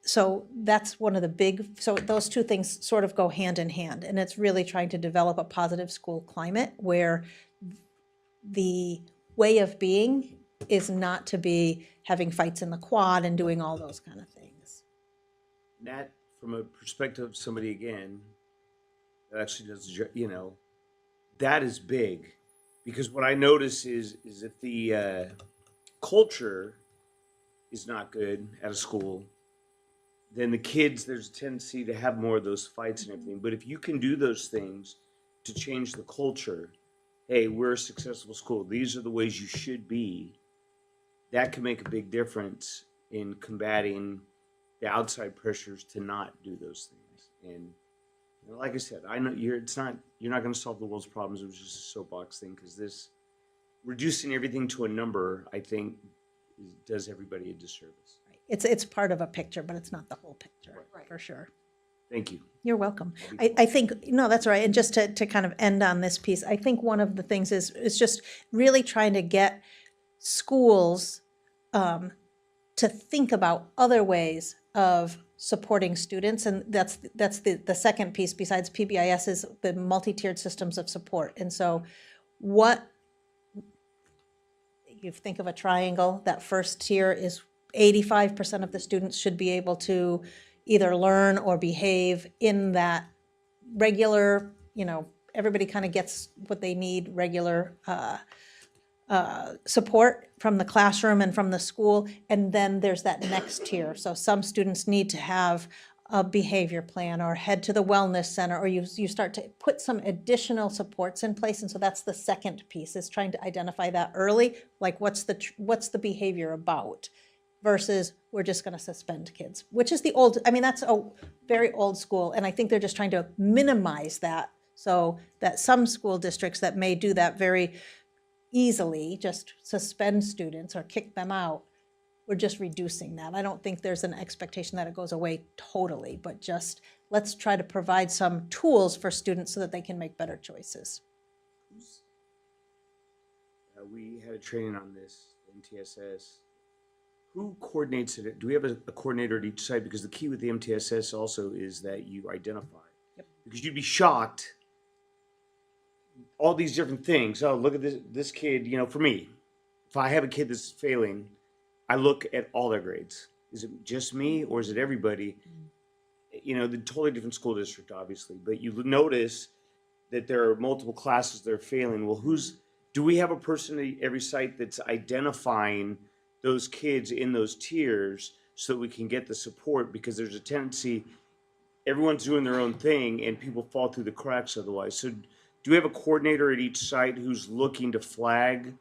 So that's one of the big, so those two things sort of go hand in hand. And it's really trying to develop a positive school climate where the way of being is not to be having fights in the quad and doing all those kind of things. That, from a perspective of somebody, again, that actually does, that is big. Because what I notice is if the culture is not good at a school, then the kids, there's a tendency to have more of those fights and everything. But if you can do those things to change the culture, hey, we're a successful school, these are the ways you should be, that can make a big difference in combating the outside pressures to not do those things. And like I said, I know you're not going to solve the world's problems. It was just a soapbox thing, because this reducing everything to a number, I think, does everybody a disservice. It's part of a picture, but it's not the whole picture, for sure. Thank you. You're welcome. I think, no, that's right. And just to kind of end on this piece, I think one of the things is just really trying to get schools to think about other ways of supporting students. And that's the second piece besides PBIS is the multi-tiered systems of support. And so what, you think of a triangle, that first tier is 85% of the students should be able to either learn or behave in that regular, everybody kind of gets what they need, regular support from the classroom and from the school. And then there's that next tier. So some students need to have a behavior plan or head to the wellness center, or you start to put some additional supports in place. And so that's the second piece, is trying to identify that early, like what's the behavior about, versus we're just going to suspend kids, which is that's a very old school. And I think they're just trying to minimize that, so that some school districts that may do that very easily, just suspend students or kick them out, we're just reducing that. I don't think there's an expectation that it goes away totally, but just let's try to provide some tools for students so that they can make better choices. We had a training on this, MTSS. Who coordinates it? Do we have a coordinator at each site? Because the key with the MTSS also is that you identify. Yep. Because you'd be shocked, all these different things. Oh, look at this kid. For me, if I have a kid that's failing, I look at all their grades. Is it just me, or is it everybody? The totally different school district, obviously, but you notice that there are multiple classes that are failing. Well, do we have a person at every site that's identifying those kids in those tiers so that we can get the support? Because there's a tendency, everyone's doing their own thing and people fall through the cracks otherwise. So do we have a coordinator at each site who's looking to flag?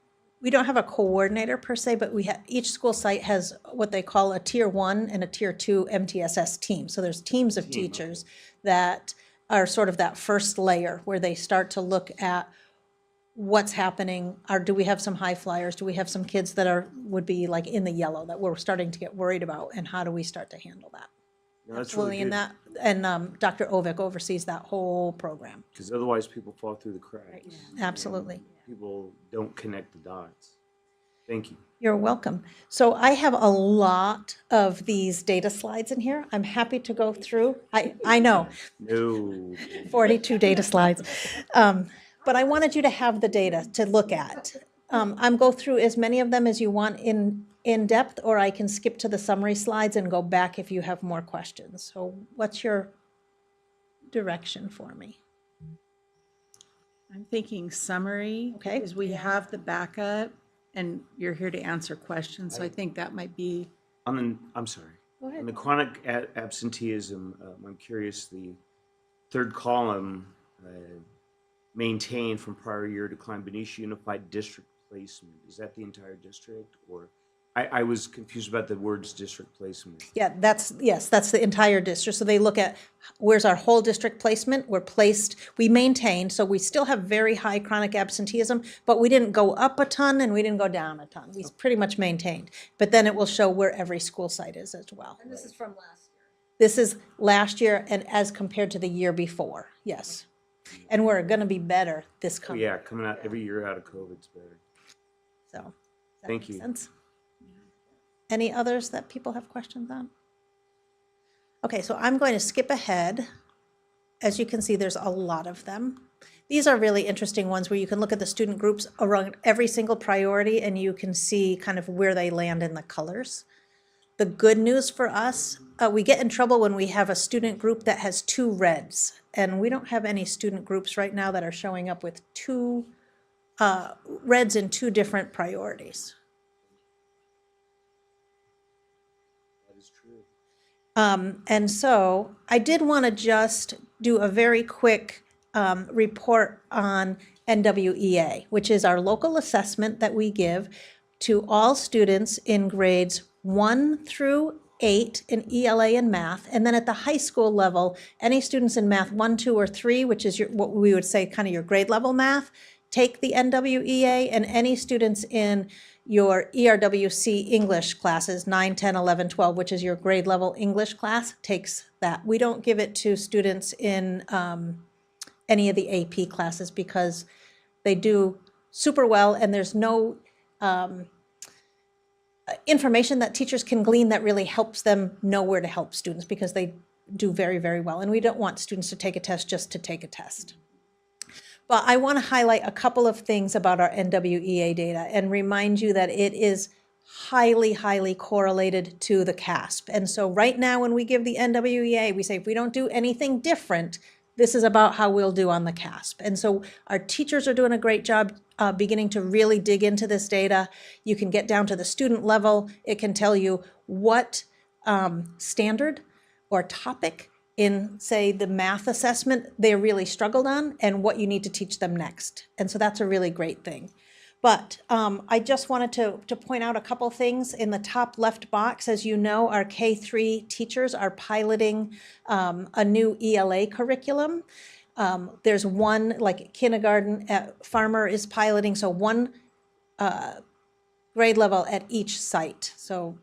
We don't have a coordinator per se, but we have, each school site has what they call a tier 1 and a tier 2 MTSS team. So there's teams of teachers that are sort of that first layer where they start to look at what's happening. Do we have some high flyers? Do we have some kids that would be like in the yellow that we're starting to get worried about? And how do we start to handle that? No, that's Absolutely, really good. and Dr. Ovick oversees that whole program. Because otherwise people fall through the cracks. Absolutely. People don't connect the dots. Thank you. You're welcome. So I have a lot of these data slides in here. I'm happy to go through. I know, No. 42 data slides. But I wanted you to have the data to look at. I'm go through as many of them as you want in depth, or I can skip to the summary slides and go back if you have more questions. So what's your direction for me? I'm thinking summary, Okay. because we have the backup and you're here to answer questions, so I think that might be. I'm sorry. Go ahead. On the chronic absenteeism, I'm curious, the third column, maintained from prior year decline, Benicia Unified District Placement. Is that the entire district, or? I was confused about the words district placement. Yeah, that's the entire district. So they look at where's our whole district placement. We maintained, so we still have very high chronic absenteeism, but we didn't go up a ton and we didn't go down a ton. We pretty much maintained. But then it will show where every school site is as well. And this is from last year. This is last year and as compared to the year before, yes. And we're gonna be better this Oh, coming. yeah, coming out every year out of COVID's better. So, does that Thank make you. sense? Any others that people have questions on? Okay, so I'm going to skip ahead. As you can see, there's a lot of them. These are really interesting ones where you can look at the student groups around every single priority and you can see kind of where they land in the colors. The good news for us, we get in trouble when we have a student group that has 2 reds. And we don't have any student groups right now that are showing up with 2 reds in 2 different priorities. That is true. And so I did want to just do a very quick report on NWEA, which is our local assessment that we give to all students in grades 1 through 8 in ELA and math. And then at the high school level, any students in math 1, 2, or 3, which is what we would say kind of your grade level math, take the NWEA, and any students in your ERWC English classes, 9, 10, 11, 12, which is your grade level English class, takes that. We don't give it to students in any of the AP classes because they do super well and there's no information that teachers can glean that really helps them know where to help students because they do very, very well. And we don't want students to take a test just to take a test. But I want to highlight a couple of things about our NWEA data and remind you that it is highly, highly correlated to the CASP. And so right now when we give the NWEA, we say if we don't do anything different, this is about how we'll do on the CASP. And so our teachers are doing a great job beginning to really dig into this data. You can get down to the student level. It can tell you what standard or topic in, say, the math assessment they really struggled on and what you need to teach them next. And so that's a really great thing. But I just wanted to point out a couple things. In the top left box, as you know, our K-3 teachers are piloting a new ELA curriculum. There's one, like kindergarten at Farmer is piloting, so one grade level at each site. So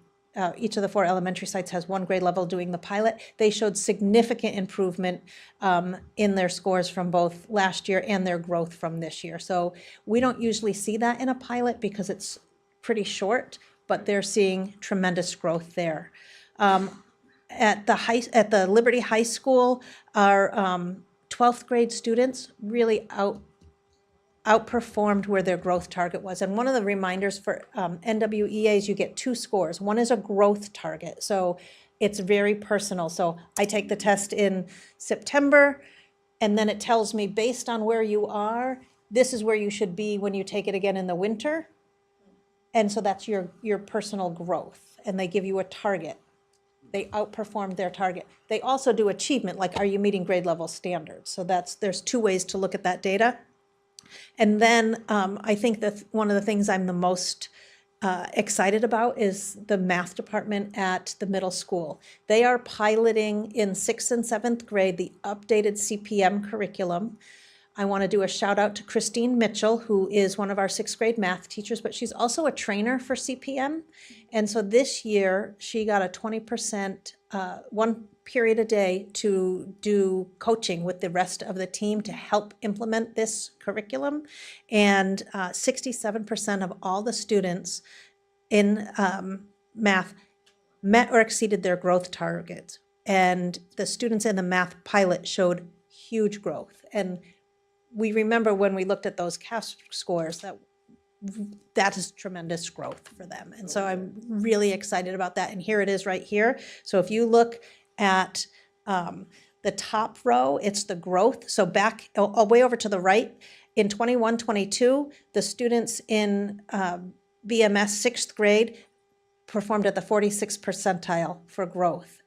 each of the 4 elementary sites has one grade level doing the pilot. They showed significant improvement in their scores from both last year and their growth from this year. So we don't usually see that in a pilot because it's pretty short, but they're seeing tremendous growth there. At the Liberty High School, our 12th grade students really outperformed where their growth target was. And one of the reminders for NWEA is you get 2 scores. One is a growth target, so it's very personal. So I take the test in September, and then it tells me based on where you are, this is where you should be when you take it again in the winter. And so that's your personal growth, and they give you a target. they outperformed their target. They also do achievement, like are you meeting grade level standards? So there's two ways to look at that data. And then I think that one of the things I'm the most excited about is the math department at the middle school. They are piloting in 6th and 7th grade the updated CPM curriculum. I want to do a shout out to Christine Mitchell, who is one of our 6th grade math teachers, but she's also a trainer for CPM. And so this year she got a 20%, one period a day to do coaching with the rest of the team to help implement this curriculum. And 67% of all the students in math met or exceeded their growth targets. And the students in the math pilot showed huge growth. And we remember when we looked at those CAS scores that is tremendous growth for them. And so I'm really excited about that. And here it is right here. So if you look at the top row, it's the growth. So back way over to the right, in 21-22, the students in BMS 6th grade performed at the 46th percentile for growth,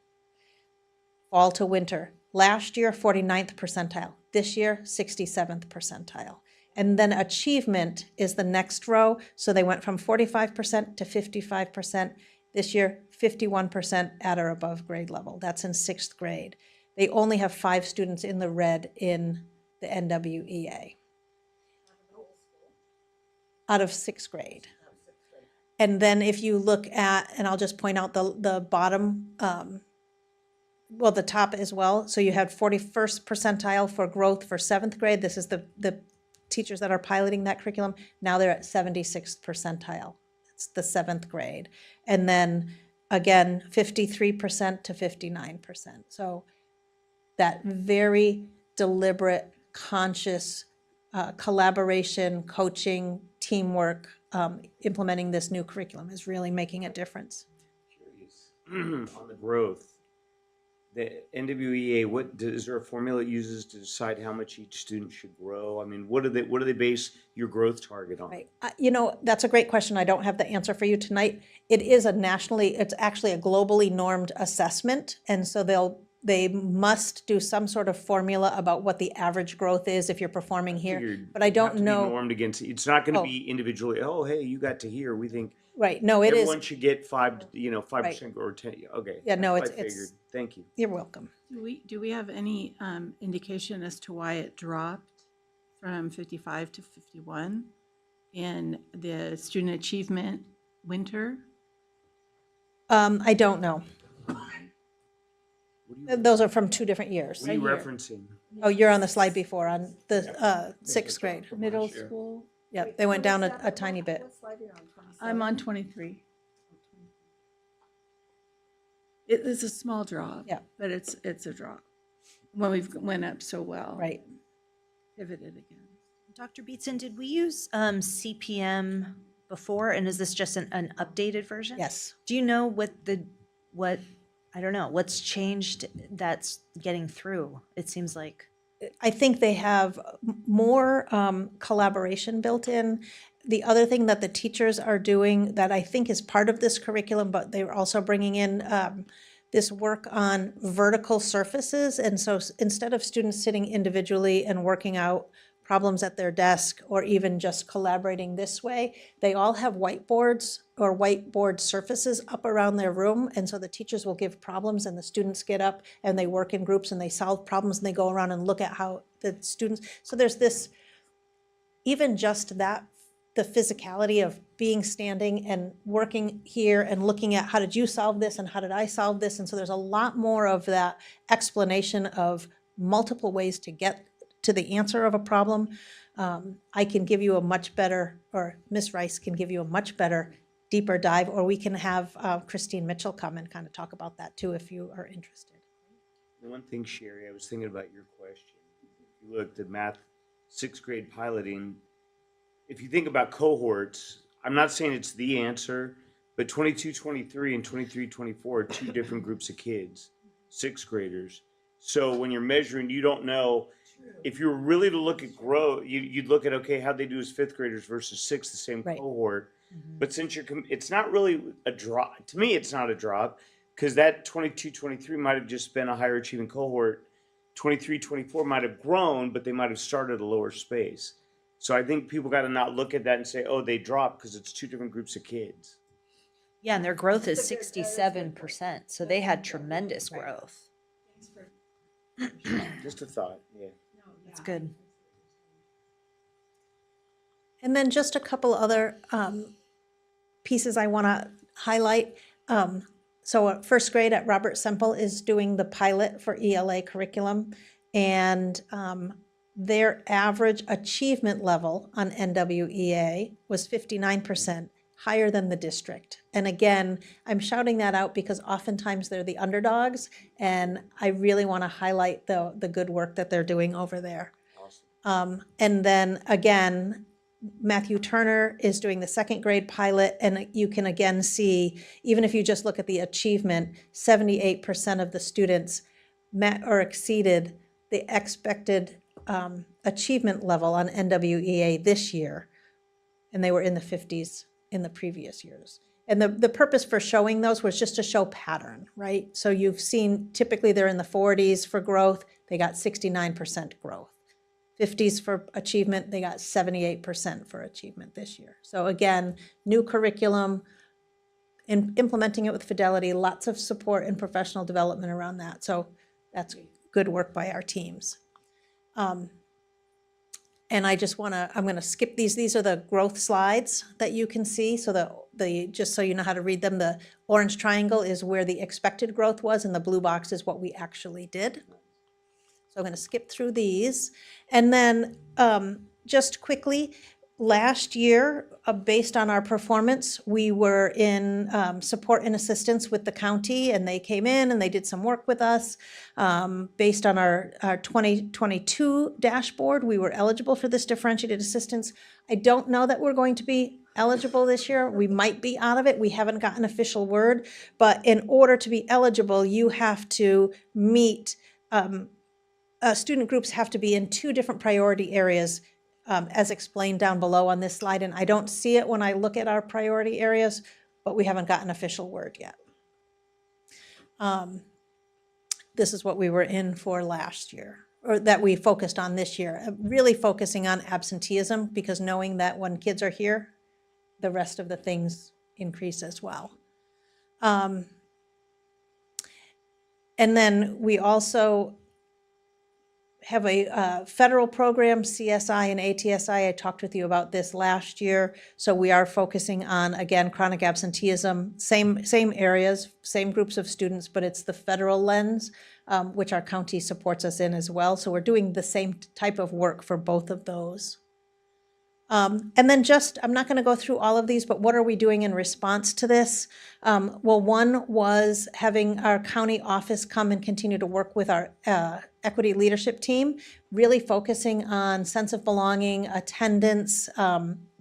fall to winter. Last year, 49th percentile. This year, 67th percentile. And then achievement is the next row. So they went from 45% to 55%. This year, 51% at or above grade level. That's in 6th grade. They only have 5 students in the red in the NWEA. Out of 6th grade. And then if you look at, and I'll just point out the bottom, well, the top as well. So you had 41st percentile for growth for 7th grade. This is the teachers that are piloting that curriculum. Now they're at 76th percentile. It's the 7th grade. And then again, 53% to 59%. So that very deliberate, conscious collaboration, coaching, teamwork, implementing this new curriculum is really making a difference. Curious on the growth. The NWEA, is there a formula it uses to decide how much each student should grow? I mean, what do they base your growth target on? Right. That's a great question. I don't have the answer for you tonight. It is it's actually a globally normed assessment. And so they must do some sort of formula about what the average growth is if you're performing here. But I don't know. Normed against, it's not going to be individually, oh, hey, you got to here. We think right. No, it everyone should get 5% Right. or 10. Okay. Yeah, no, That's what I it's figured. Thank you. You're welcome. Do we have any indication as to why it dropped from 55 to 51 in the student achievement winter? I don't know. Those are from 2 different years. What are you referencing? Oh, you're on the slide before on the 6th grade. Middle school? Yep, they went down a tiny bit. I'm on 23. It's a small drop. Yeah. But it's a drop. When we've went up so well. Right. Pivoted again. Dr. Beatson, did we use CPM before, and is this just an updated version? Yes. Do you know what's changed that's getting through? It seems like. I think they have more collaboration built in. The other thing that the teachers are doing that I think is part of this curriculum, but they're also bringing in this work on vertical surfaces. And so instead of students sitting individually and working out problems at their desk or even just collaborating this way, they all have whiteboards or whiteboard surfaces up around their room. And so the teachers will give problems and the students get up and they work in groups and they solve problems and they go around and look at how the students, so there's this, even just that, the physicality of being standing and working here and looking at how did you solve this and how did I solve this? And so there's a lot more of that explanation of multiple ways to get to the answer of a problem. I can give you a much better, or Ms. Rice can give you a much better, deeper dive, or we can have Christine Mitchell come and kind of talk about that too if you are interested. The one thing, Sherry, I was thinking about your question. If you looked at math 6th grade piloting, if you think about cohorts, I'm not saying it's the answer, but 22-23 and 23-24 are 2 different groups of kids, 6th graders. So when you're measuring, you don't know. If you were really to look at growth, you'd look at, okay, how'd they do as 5th graders versus 6th, the same Right. cohort. But since it's not really a drop, to me, it's not a drop, because that 22-23 might have just been a higher achieving cohort. 23-24 might have grown, but they might have started at a lower space. So I think people got to not look at that and say, oh, they dropped, because it's two different groups of kids. Yeah, and their growth is 67%, so they had tremendous growth. Just a thought, yeah. That's good. And then just a couple other pieces I want to highlight. So first grade at Robert Semple is doing the pilot for ELA curriculum, and their average achievement level on NWEA was 59%, higher than the district. And again, I'm shouting that out because oftentimes they're the underdogs, and I really want to highlight the good work that they're doing over there. Awesome. And then again, Matthew Turner is doing the second grade pilot, and you can again see, even if you just look at the achievement, 78% of the students met or exceeded the expected achievement level on NWEA this year, and they were in the 50s in the previous years. And the purpose for showing those was just to show pattern, right? So you've seen typically they're in the 40s for growth, they got 69% growth. 50s for achievement, they got 78% for achievement this year. So again, new curriculum, and implementing it with fidelity, lots of support and professional development around that. So that's good work by our teams. And I just want to, I'm going to skip these. These are the growth slides that you can see. So the just so you know how to read them, the orange triangle is where the expected growth was, and the blue box is what we actually did. So I'm going to skip through these. And then just quickly, last year, based on our performance, we were in support and assistance with the county, and they came in and they did some work with us. Based on our 2022 dashboard, we were eligible for this differentiated assistance. I don't know that we're going to be eligible this year. We might be out of it. We haven't gotten official word. But in order to be eligible, you have to meet student groups have to be in 2 different priority areas, as explained down below on this slide. And I don't see it when I look at our priority areas, but we haven't gotten official word yet. This is what we were in for last year, or that we focused on this year, really focusing on absenteeism, because knowing that when kids are here, the rest of the things increase as well. And then we also have a federal program, CSI and ATSI. I talked with you about this last year. So we are focusing on, again, chronic absenteeism, same areas, same groups of students, but it's the federal lens, which our county supports us in as well. So we're doing the same type of work for both of those. And then just, I'm not going to go through all of these, but what are we doing in response to this? Well, one was having our county office come and continue to work with our equity leadership team, really focusing on sense of belonging, attendance,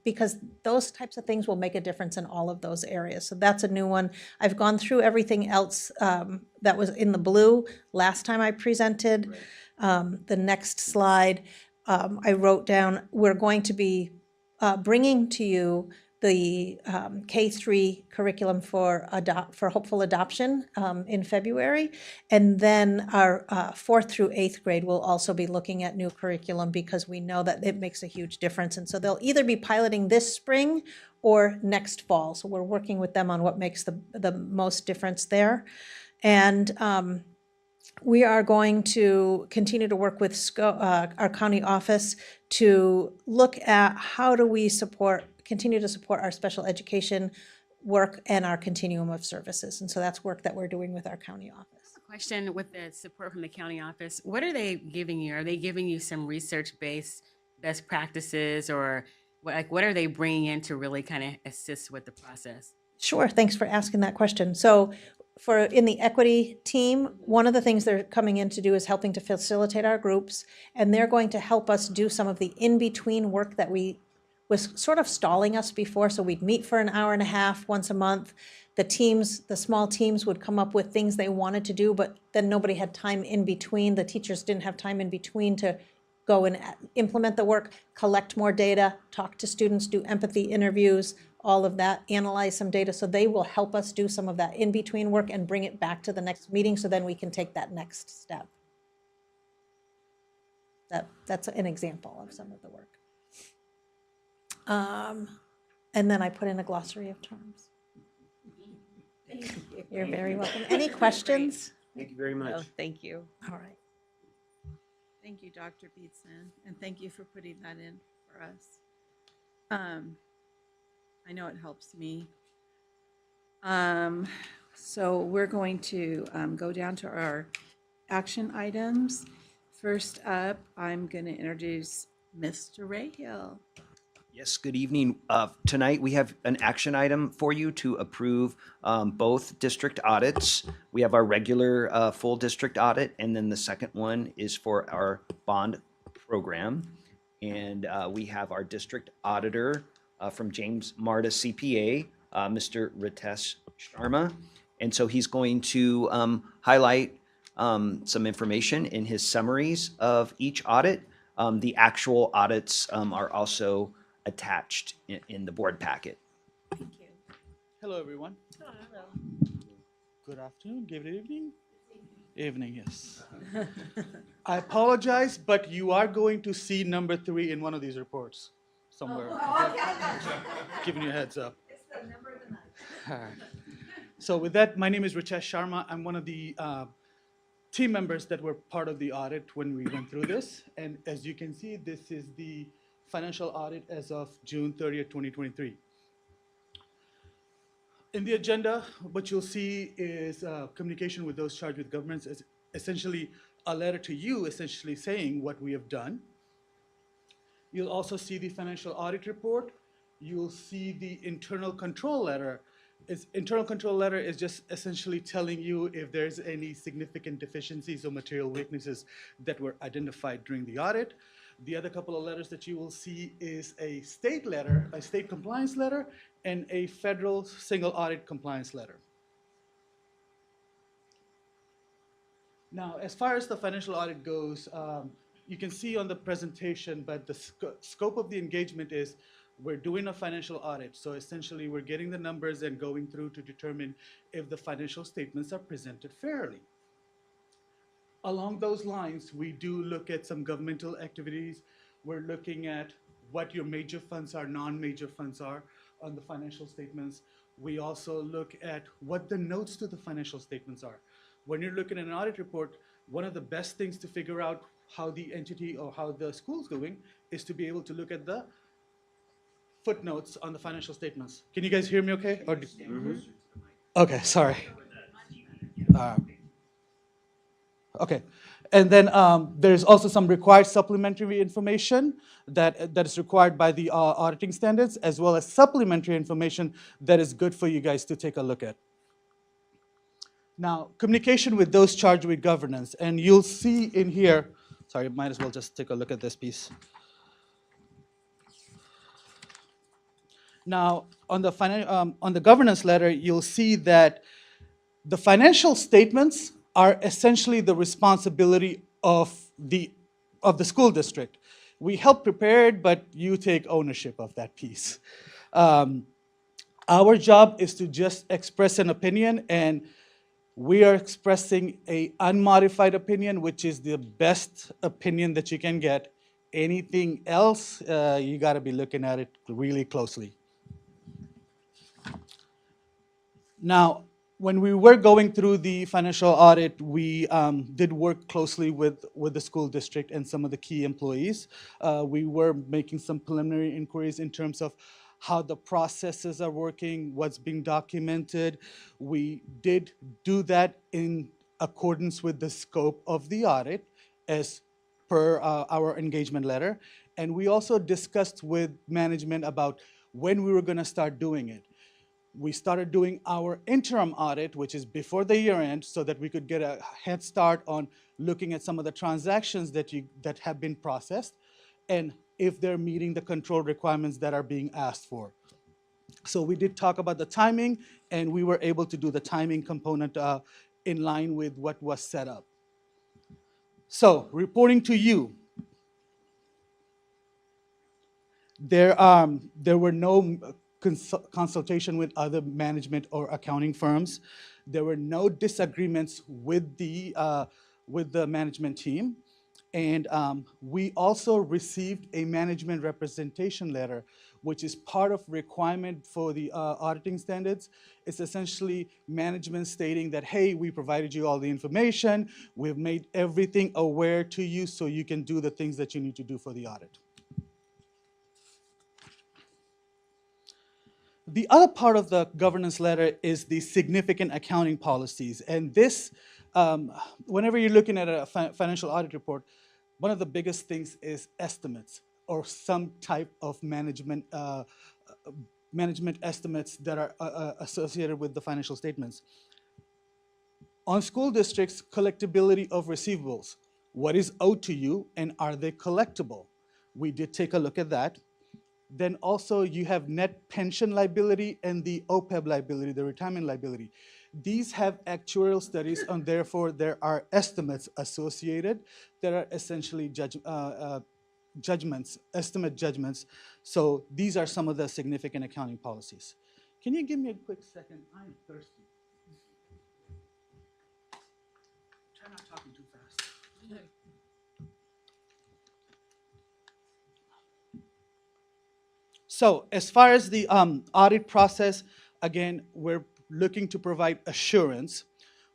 because those types of things will make a difference in all of those areas. So that's a new one. I've gone through everything else that was in the blue last time I presented. The next slide, I wrote down, we're going to be bringing to you the K-3 curriculum for hopeful adoption in February. And then our 4th through 8th grade will also be looking at new curriculum, because we know that it makes a huge difference. And so they'll either be piloting this spring or next fall. So we're working with them on what makes the most difference there. And we are going to continue to work with our county office to look at how do we continue to support our special education work and our continuum of services. And so that's work that we're doing with our county office. Question with the support from the county office, what are they giving you? Are they giving you some research-based best practices, or what are they bringing in to really kind of assist with the process? Sure, thanks for asking that question. So in the equity team, one of the things they're coming in to do is helping to facilitate our groups, and they're going to help us do some of the in-between work that was sort of stalling us before. So we'd meet for an hour and a half once a month. The small teams would come up with things they wanted to do, but then nobody had time in between. The teachers didn't have time in between to go and implement the work, collect more data, talk to students, do empathy interviews, all of that, analyze some data. So they will help us do some of that in-between work and bring it back to the next meeting so then we can take that next step. That's an example of some of the work. And then I put in a glossary of terms. You're very welcome. Any questions? Thank you very much. Oh, thank you. All right. Thank you, Dr. Beatson, and thank you for putting that in for us. I know it helps me. So we're going to go down to our action items. First up, I'm going to introduce Mr. Rayhill. Yes, good evening. Tonight, we have an action item for you to approve both district audits. We have our regular full district audit, and then the second one is for our bond program. And we have our district auditor from James Marta CPA, Mr. Ritesh Sharma. And so he's going to highlight some information in his summaries of each audit. The actual audits are also attached in the board packet. Thank you. Hello, everyone. Hello. Good afternoon, good evening. Evening, yes. I apologize, but you are going to see number 3 in one of these reports somewhere. Giving you a heads up. It's the number of the night. All right. So with that, my name is Ritesh Sharma. I'm one of the team members that were part of the audit when we went through this. And as you can see, this is the financial audit as of June 30th, 2023. In the agenda, what you'll see is communication with those charged with governance, is essentially a letter to you, essentially saying what we have done. You'll also see the financial audit report. You'll see the internal control letter. Internal control letter is just essentially telling you if there's any significant deficiencies or material weaknesses that were identified during the audit. The other couple of letters that you will see is a state letter, a state compliance letter, and a federal single audit compliance letter. Now, as far as the financial audit goes, you can see on the presentation, but the scope of the engagement is we're doing a financial audit. So essentially, we're getting the numbers and going through to determine if the financial statements are presented fairly. Along those lines, we do look at some governmental activities. We're looking at what your major funds are, non-major funds are on the financial statements. We also look at what the notes to the financial statements are. When you're looking at an audit report, one of the best things to figure out how the entity or how the school's doing is to be able to look at the footnotes on the financial statements. Can you guys hear me okay? Or Okay, sorry. Okay, and then there's also some required supplementary information that is required by the auditing standards, as well as supplementary information that is good for you guys to take a look at. Now, communication with those charged with governance, and you'll see in here, sorry, might as well just take a look at this piece. Now, on the governance letter, you'll see that the financial statements are essentially the responsibility of the school district. We help prepare it, but you take ownership of that piece. Our job is to just express an opinion, and we are expressing an unmodified opinion, which is the best opinion that you can get. Anything else, you got to be looking at it really closely. Now, when we were going through the financial audit, we did work closely with the school district and some of the key employees. We were making some preliminary inquiries in terms of how the processes are working, what's being documented. We did do that in accordance with the scope of the audit as per our engagement letter. And we also discussed with management about when we were going to start doing it. We started doing our interim audit, which is before the year end, so that we could get a head start on looking at some of the transactions that have been processed and if they're meeting the control requirements that are being asked for. So we did talk about the timing, and we were able to do the timing component in line with what was set up. So reporting to you, There were no consultation with other management or accounting firms. There were no disagreements with the management team. And we also received a management representation letter, which is part of requirement for the auditing standards. It's essentially management stating that, hey, we provided you all the information, we've made everything aware to you so you can do the things that you need to do for the audit. The other part of the governance letter is the significant accounting policies. And this, whenever you're looking at a financial audit report, one of the biggest things is estimates or some type of management estimates that are associated with the financial statements. On school districts, collectability of receivables. What is owed to you and are they collectible? We did take a look at that. Then also you have net pension liability and the OPEB liability, the retirement liability. These have actuarial studies and therefore there are estimates associated that are essentially estimate judgments. So these are some of the significant accounting policies. Can you give me a quick second? I'm thirsty. Try not talking too fast. So as far as the audit process, again, we're looking to provide assurance.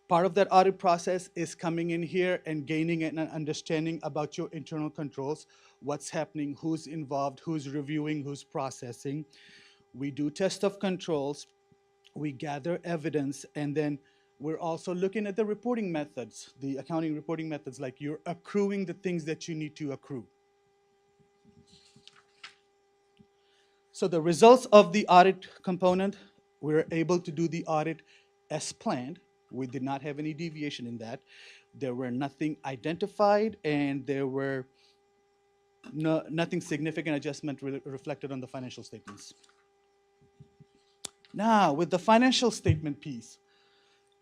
Part of that audit process is coming in here and gaining an understanding about your internal controls, what's happening, who's involved, who's reviewing, who's processing. We do test of controls, we gather evidence, and then we're also looking at the reporting methods, the accounting reporting methods, like you're accruing the things that you need to accrue. So the results of the audit component, we were able to do the audit as planned. We did not have any deviation in that. There were nothing identified and there were nothing significant adjustment reflected on the financial statements. Now, with the financial statement piece,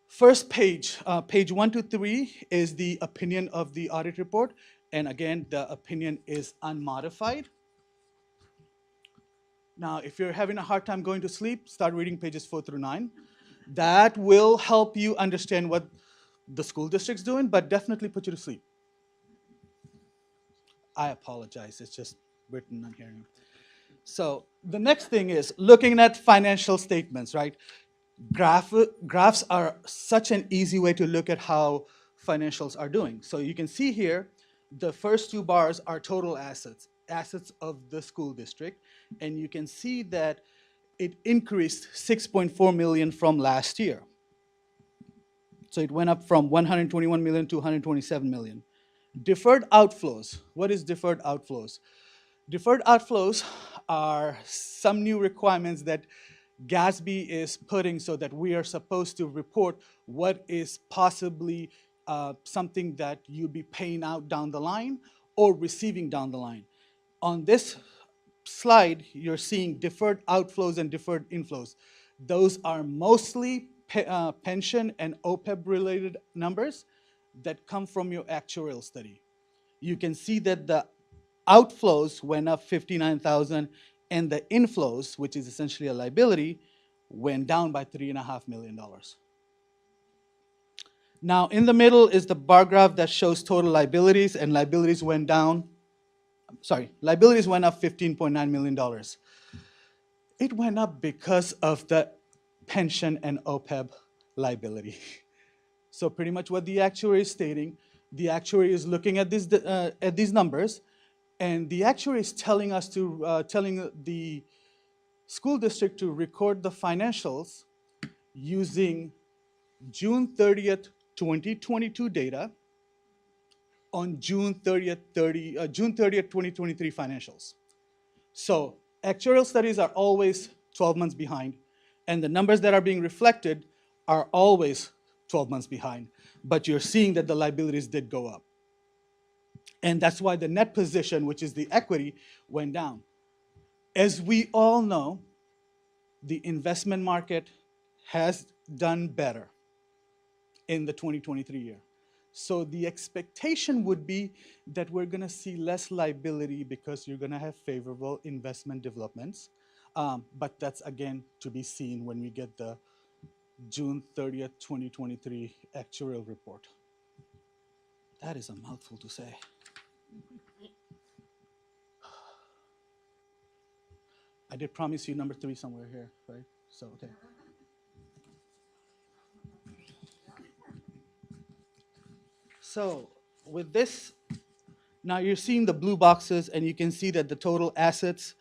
first page, page 1 to 3 is the opinion of the audit report. And again, the opinion is unmodified. Now, if you're having a hard time going to sleep, start reading pages 4 through 9. That will help you understand what the school district's doing, but definitely put you to sleep. I apologize, it's just written on here. So the next thing is looking at financial statements, right? Graphs are such an easy way to look at how financials are doing. So you can see here, the first 2 bars are total assets of the school district. And you can see that it increased 6.4 million from last year. So it went up from 121 million to 127 million. Deferred outflows. What is deferred outflows? Deferred outflows are some new requirements that GASB is putting so that we are supposed to report what is possibly something that you'd be paying out down the line or receiving down the line. On this slide, you're seeing deferred outflows and deferred inflows. Those are mostly pension and OPEB related numbers that come from your actuarial study. You can see that the outflows went up 59,000 and the inflows, which is essentially a liability, went down by $3.5 million. Now, in the middle is the bar graph that shows total liabilities, and liabilities went down. Liabilities went up $15.9 million. It went up because of the pension and OPEB liability. So pretty much what the actuary is stating, the actuary is looking at these numbers, and the actuary is telling us to telling the school district to record the financials using June 30th, 2022 data on June 30th, 2023 financials. So actuarial studies are always 12 months behind, and the numbers that are being reflected are always 12 months behind, but you're seeing that the liabilities did go up. And that's why the net position, which is the equity, went down. As we all know, the investment market has done better in the 2023 year. So the expectation would be that we're going to see less liability because you're going to have favorable investment developments. But that's again to be seen when we get the June 30th, 2023 actuarial report. That is a mouthful to say. I did promise you number 3 somewhere here, right? So, okay. So with this, now you're seeing the blue boxes, and you can see that the total assets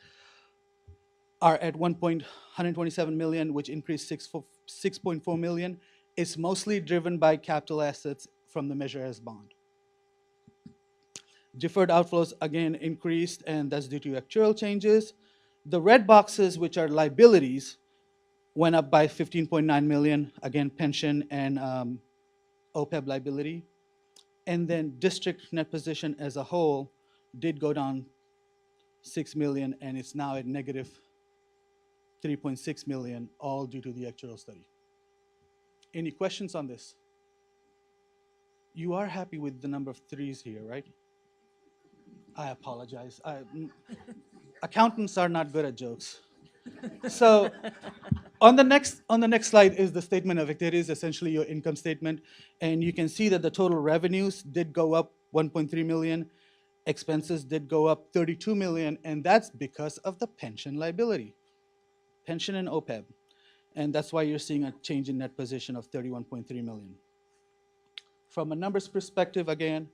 are at 127 million, which increased 6.4 million. It's mostly driven by capital assets from the Measure S bond. Deferred outflows again increased, and that's due to actuarial changes. The red boxes, which are liabilities, went up by 15.9 million, again, pension and OPEB liability. And then district net position as a whole did go down 6 million, and it's now at negative 3.6 million, all due to the actuarial study. Any questions on this? You are happy with the number of 3s here, right? I apologize. Accountants are not good at jokes. So on the next slide is the statement of activities, essentially your income statement. And you can see that the total revenues did go up 1.3 million. Expenses did go up 32 million, and that's because of the pension liability, pension and OPEB. And that's why you're seeing a change in net position of 31.3 million. From a numbers perspective, again,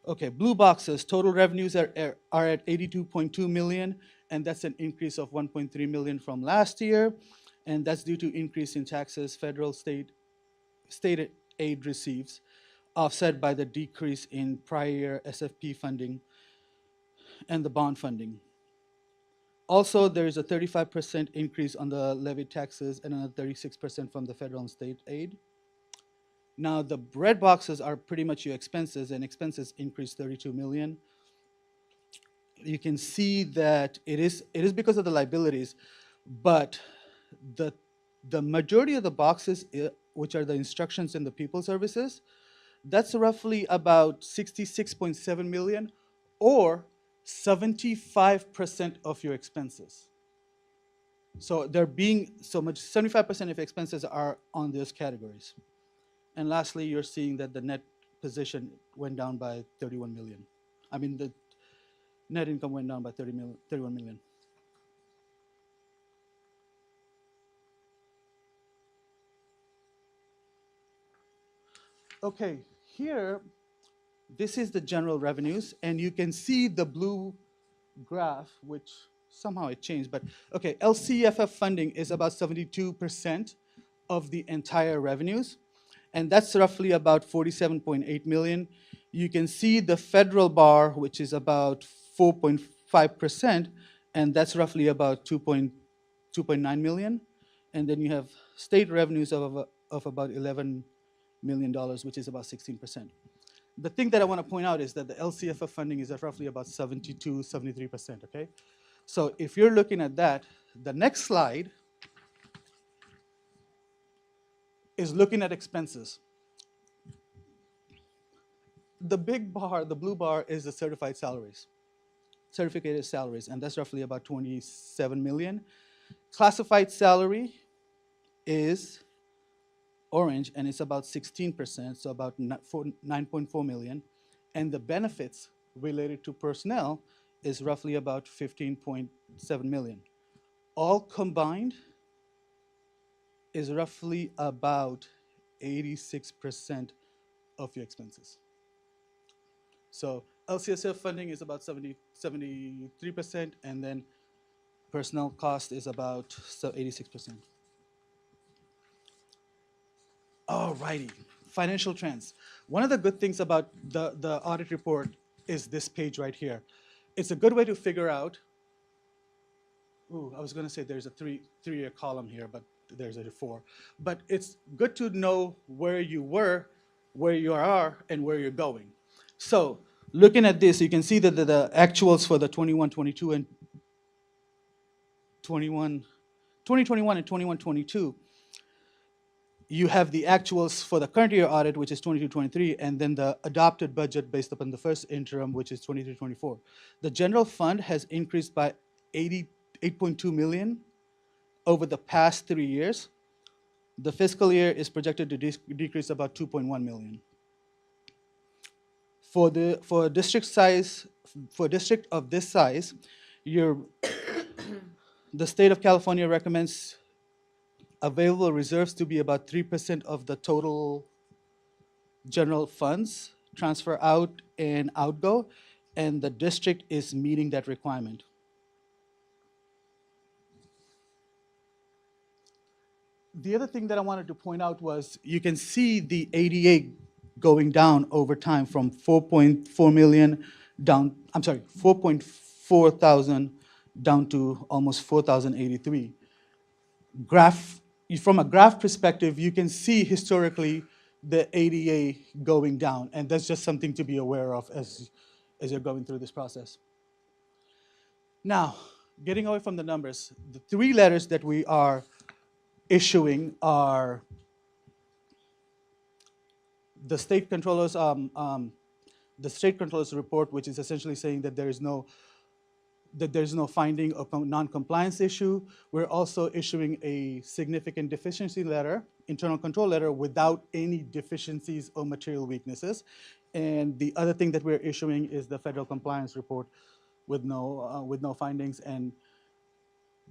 okay, blue boxes, total revenues are at 82.2 million, and that's an increase of 1.3 million from last year. And that's due to increase in taxes, federal, state aid receives, offset by the decrease in prior year SFP funding and the bond funding. Also, there is a 35% increase on the levied taxes and another 36% from the federal and state aid. Now, the red boxes are pretty much your expenses, and expenses increased 32 million. You can see that it is because of the liabilities, but the majority of the boxes, which are the instructions and the people services, that's roughly about 66.7 million, or 75% of your expenses. So they're being so much, 75% of expenses are on those categories. And lastly, you're seeing that the net position went down by 31 million. I mean, the net income went down by 31 million. Okay, here, this is the general revenues, and you can see the blue graph, which somehow it changed, but okay, LCFF funding is about 72% of the entire revenues, and that's roughly about 47.8 million. You can see the federal bar, which is about 4.5%, and that's roughly about 2.9 million. And then you have state revenues of about $11 million, which is about 16%. The thing that I want to point out is that the LCFF funding is at roughly about 72, 73%, okay? So if you're looking at that, the next slide is looking at expenses. The big bar, the blue bar, is the certified salaries, certificated salaries, and that's roughly about 27 million. Classified salary is orange, and it's about 16%, so about 9.4 million. And the benefits related to personnel is roughly about 15.7 million. All combined is roughly about 86% of your expenses. So LCSF funding is about 73%, and then personnel cost is about 86%. Alrighty, financial trends. One of the good things about the audit report is this page right here. It's a good way to figure out, I was gonna say there's a three-year column here, but there's a 4. But it's good to know where you were, where you are, and where you're going. So looking at this, you can see that the actuals for the 2021 and 21, 2021 and 21-22, you have the actuals for the current year audit, which is 22-23, and then the adopted budget based upon the first interim, which is 23-24. The general fund has increased by 88.2 million over the past 3 years. The fiscal year is projected to decrease about 2.1 million. For a district of this size, the state of California recommends available reserves to be about 3% of the total general funds transfer out and outgo, and the district is meeting that requirement. The other thing that I wanted to point out was you can see the ADA going down over time from 4.4 million down, 4.4 thousand down to almost 4,083. From a graph perspective, you can see historically the ADA going down, and that's just something to be aware of as you're going through this process. Now, getting away from the numbers, the 3 letters that we are issuing are the state controller's report, which is essentially saying that there is no finding of non-compliance issue. We're also issuing a significant deficiency letter, internal control letter, without any deficiencies or material weaknesses. And the other thing that we're issuing is the federal compliance report with no findings. And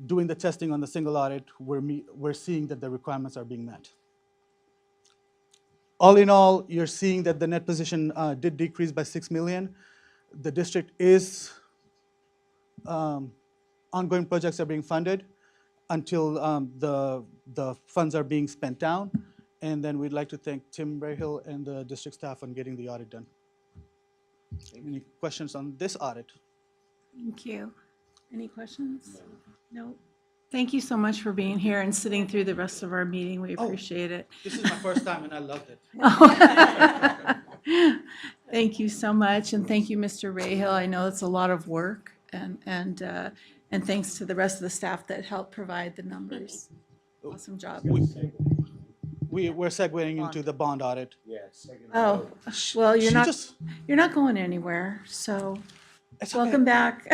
doing the testing on the single audit, we're seeing that the requirements are being met. All in all, you're seeing that the net position did decrease by 6 million. The district is ongoing projects are being funded until the funds are being spent down. And then we'd like to thank Tim Rahill and the district staff on getting the audit done. Any questions on this audit? Thank you. Any questions? No. Thank you so much for being here and sitting through the rest of our meeting. We appreciate it. This is my first time and I loved it. Thank you so much, and thank you, Mr. Rahill. I know it's a lot of work, and thanks to the rest of the staff that helped provide the numbers. Awesome job. We're segueing into the bond audit. Yes. Oh, well, you're not going anywhere, so welcome back.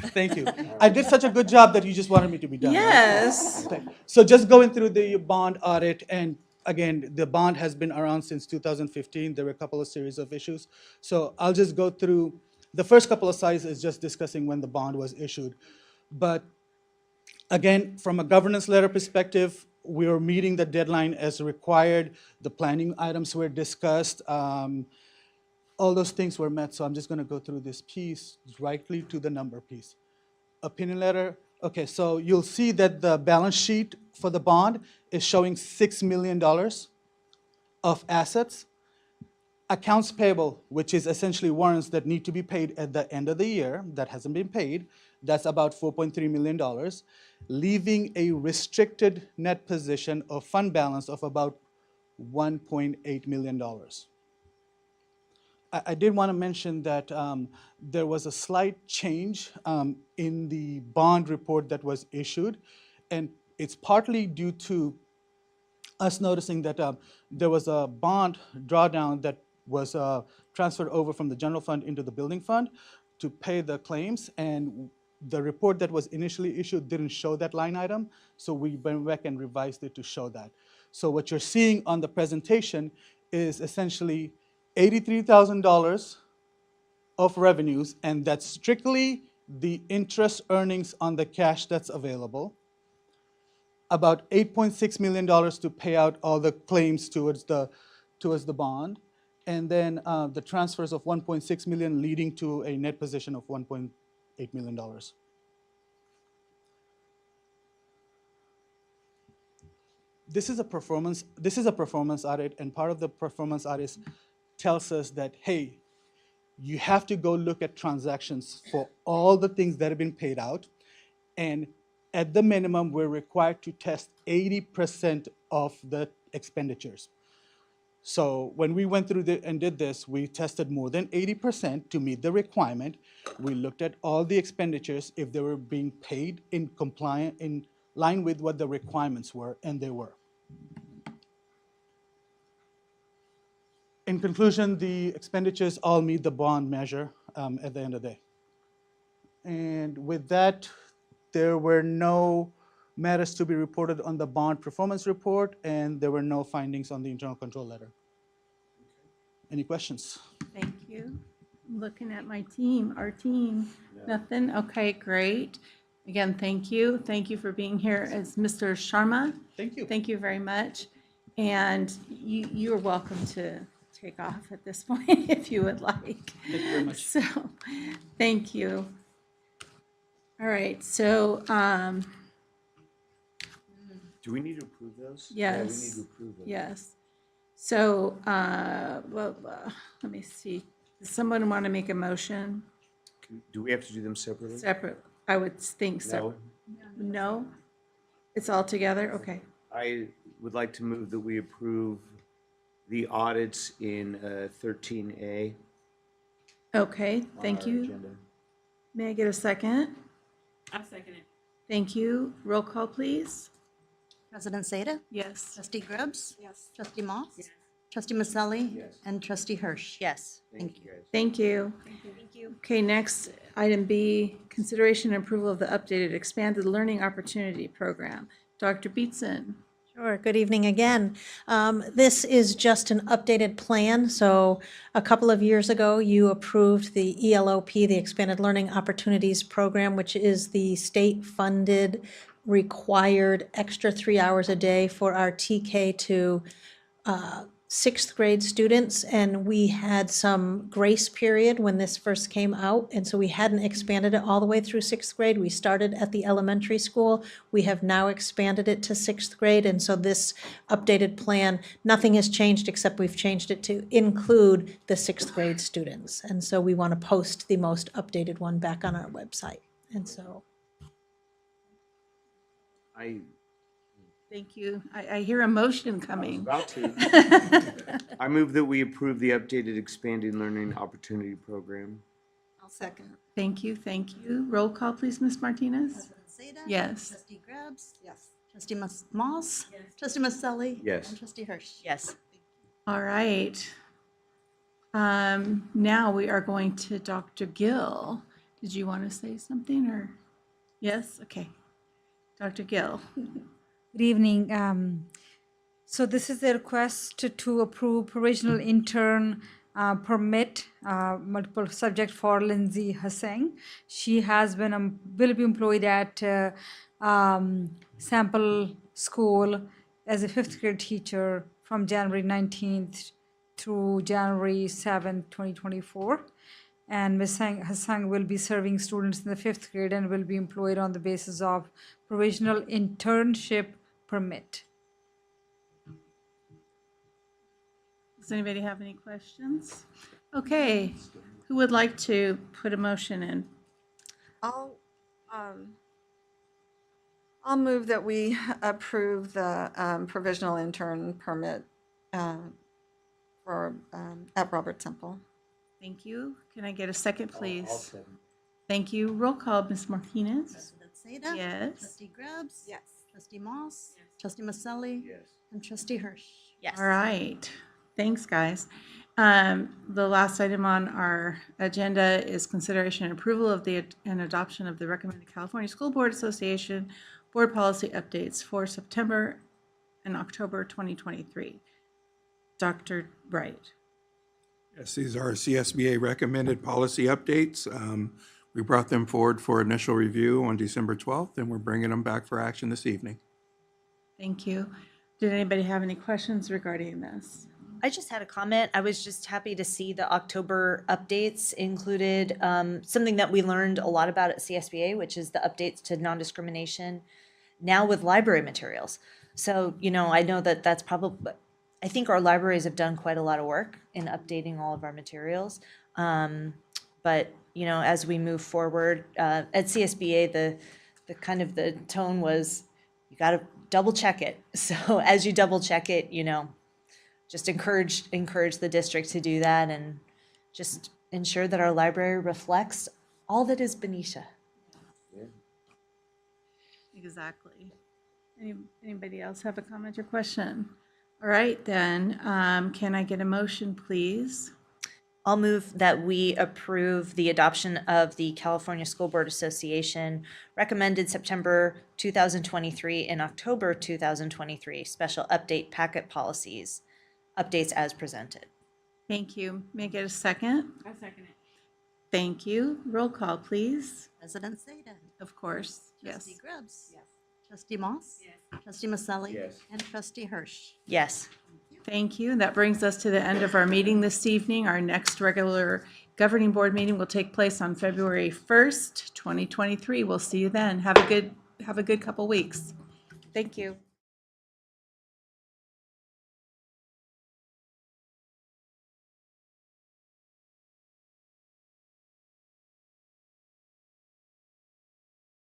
Thank you. I did such a good job that you just wanted me to be done. Yes. Right? So just going through the bond audit, and again, the bond has been around since 2015. There were a couple of series of issues. So I'll just go through. The first couple of slides is just discussing when the bond was issued. But again, from a governance letter perspective, we are meeting the deadline as required. The planning items were discussed. All those things were met, so I'm just going to go through this piece directly to the number piece. Opinion letter. Okay, so you'll see that the balance sheet for the bond is showing $6 million of assets. Accounts payable, which is essentially warrants that need to be paid at the end of the year that hasn't been paid, that's about $4.3 million, leaving a restricted net position of fund balance of about $1.8 million. I did want to mention that there was a slight change in the bond report that was issued, and it's partly due to us noticing that there was a bond drawdown that was transferred over from the general fund into the building fund to pay the claims, and the report that was initially issued didn't show that line item, so we went back and revised it to show that. So what you're seeing on the presentation is essentially $83,000 of revenues, and that's strictly the interest earnings on the cash that's available. About $8.6 million to pay out all the claims towards the bond, and then the transfers of $1.6 million leading to a net position of $1.8 million. This is a performance audit, and part of the performance audit tells us that, hey, you have to go look at transactions for all the things that have been paid out, and at the minimum, we're required to test 80% of the expenditures. So when we went through and did this, we tested more than 80% to meet the requirement. We looked at all the expenditures, if they were being paid in line with what the requirements were, and they were. in conclusion, the expenditures all meet the bond measure at the end of the day. And with that, there were no matters to be reported on the bond performance report, and there were no findings on the internal control letter. Any questions? Thank you. I'm looking at my team, our team. Nothing? Okay, great. Again, thank you. Thank you for being here as Mr. Sharma. Thank you. Thank you very much. And you're welcome to take off at this point if you would like. Thank you very much. So, thank you. All right, so, Do we need to approve those? yes. Yeah, we need to approve those. Yes. So, let me see. Does someone want to make a motion Do we have to do them separately? separate? I would think so. No? It's all together? Okay. I would like to move that we approve the audits in 13A. Okay, thank on our you. agenda. May I get a second? I'll second it. Thank you. Roll call, please. President Zeta, Yes. Trustee Grubbs, Yes. Trustee Moss, Yes. Trustee Maselli, Yes. and Trustee Hirsch. Yes. Thank you, guys. Thank you. Thank you. Okay, next, item B, consideration and approval of the updated expanded learning opportunity program. Dr. Beatson. Sure. Good evening again. This is just an updated plan. So a couple of years ago, you approved the ELOP, the Expanded Learning Opportunities Program, which is the state-funded required extra 3 hours a day for our TK to sixth grade students, and we had some grace period when this first came out, and so we hadn't expanded it all the way through sixth grade. We started at the elementary school. We have now expanded it to sixth grade, and so this updated plan, nothing has changed except we've changed it to include the sixth grade students. And so we want to post the most updated one back on our website. And so, Thank you. I hear a motion I was coming. about to. I move that we approve the updated expanding learning opportunity program. I'll second. Thank you, thank you. Roll call, please, Ms. Martinez? President Zeta, Yes. Trustee Grubbs, Yes. Trustee Moss, Trustee Maselli, Yes. and Trustee Hirsch. Yes. All right. Now we are going to Dr. Gill. Did you want to say something or? Yes? Okay. Dr. Gill. Good evening. So this is a request to approve provisional intern permit, multiple subject for Lindsay Hasseng. She has been, will be employed at Sample School as a fifth grade teacher from January 19th through January 7th, 2024. And Ms. Hasseng will be serving students in the fifth grade and will be employed on the basis of provisional internship permit. Does anybody have any questions? Okay, who would like to put a motion in? I'll move that we approve the provisional intern permit for at Robert Temple. Thank you. Can I get a second, I'll please? second. Thank you. Roll call, Ms. Martinez? President Zeta, Yes. Trustee Grubbs, Yes. Trustee Moss, Trustee Maselli, Yes. and Trustee Hirsch. Yes. All right. Thanks, guys. The last item on our agenda is consideration and approval of and adoption of the recommended California School Board Association board policy updates for September and October 2023. Dr. Wright. Yes, these are CSBA recommended policy updates. We brought them forward for initial review on December 12th, and we're bringing them back for action this evening. Thank you. Did anybody have any questions regarding this? I just had a comment. I was just happy to see the October updates included something that we learned a lot about at CSBA, which is the updates to non-discrimination now with library materials. So, you know, I know that that's probably, I think our libraries have done quite a lot of work in updating all of our materials. But, you know, as we move forward, at CSBA, the kind of the tone was, you got to double check it. So as you double check it, you know, just encourage the district to do that and just ensure that our library reflects all that is Benicia. Yeah. Exactly. Anybody else have a comment or question? All right, then, can I get a motion, please? I'll move that we approve the adoption of the California School Board Association recommended September 2023 and October 2023 special update packet policies, updates as presented. Thank you. May I get a second? I second it. Thank you. Roll call, please. President Zeta. Of course, yes. Trustee Grubbs. Yes. Trustee Moss. Yes. Trustee Maselli. Yes. And Trustee Hirsch. Yes. Thank you. That brings us to the end of our meeting this evening. Our next regular governing board meeting will take place on February 1st, 2023. We'll see you then. Have a good couple weeks. Thank you.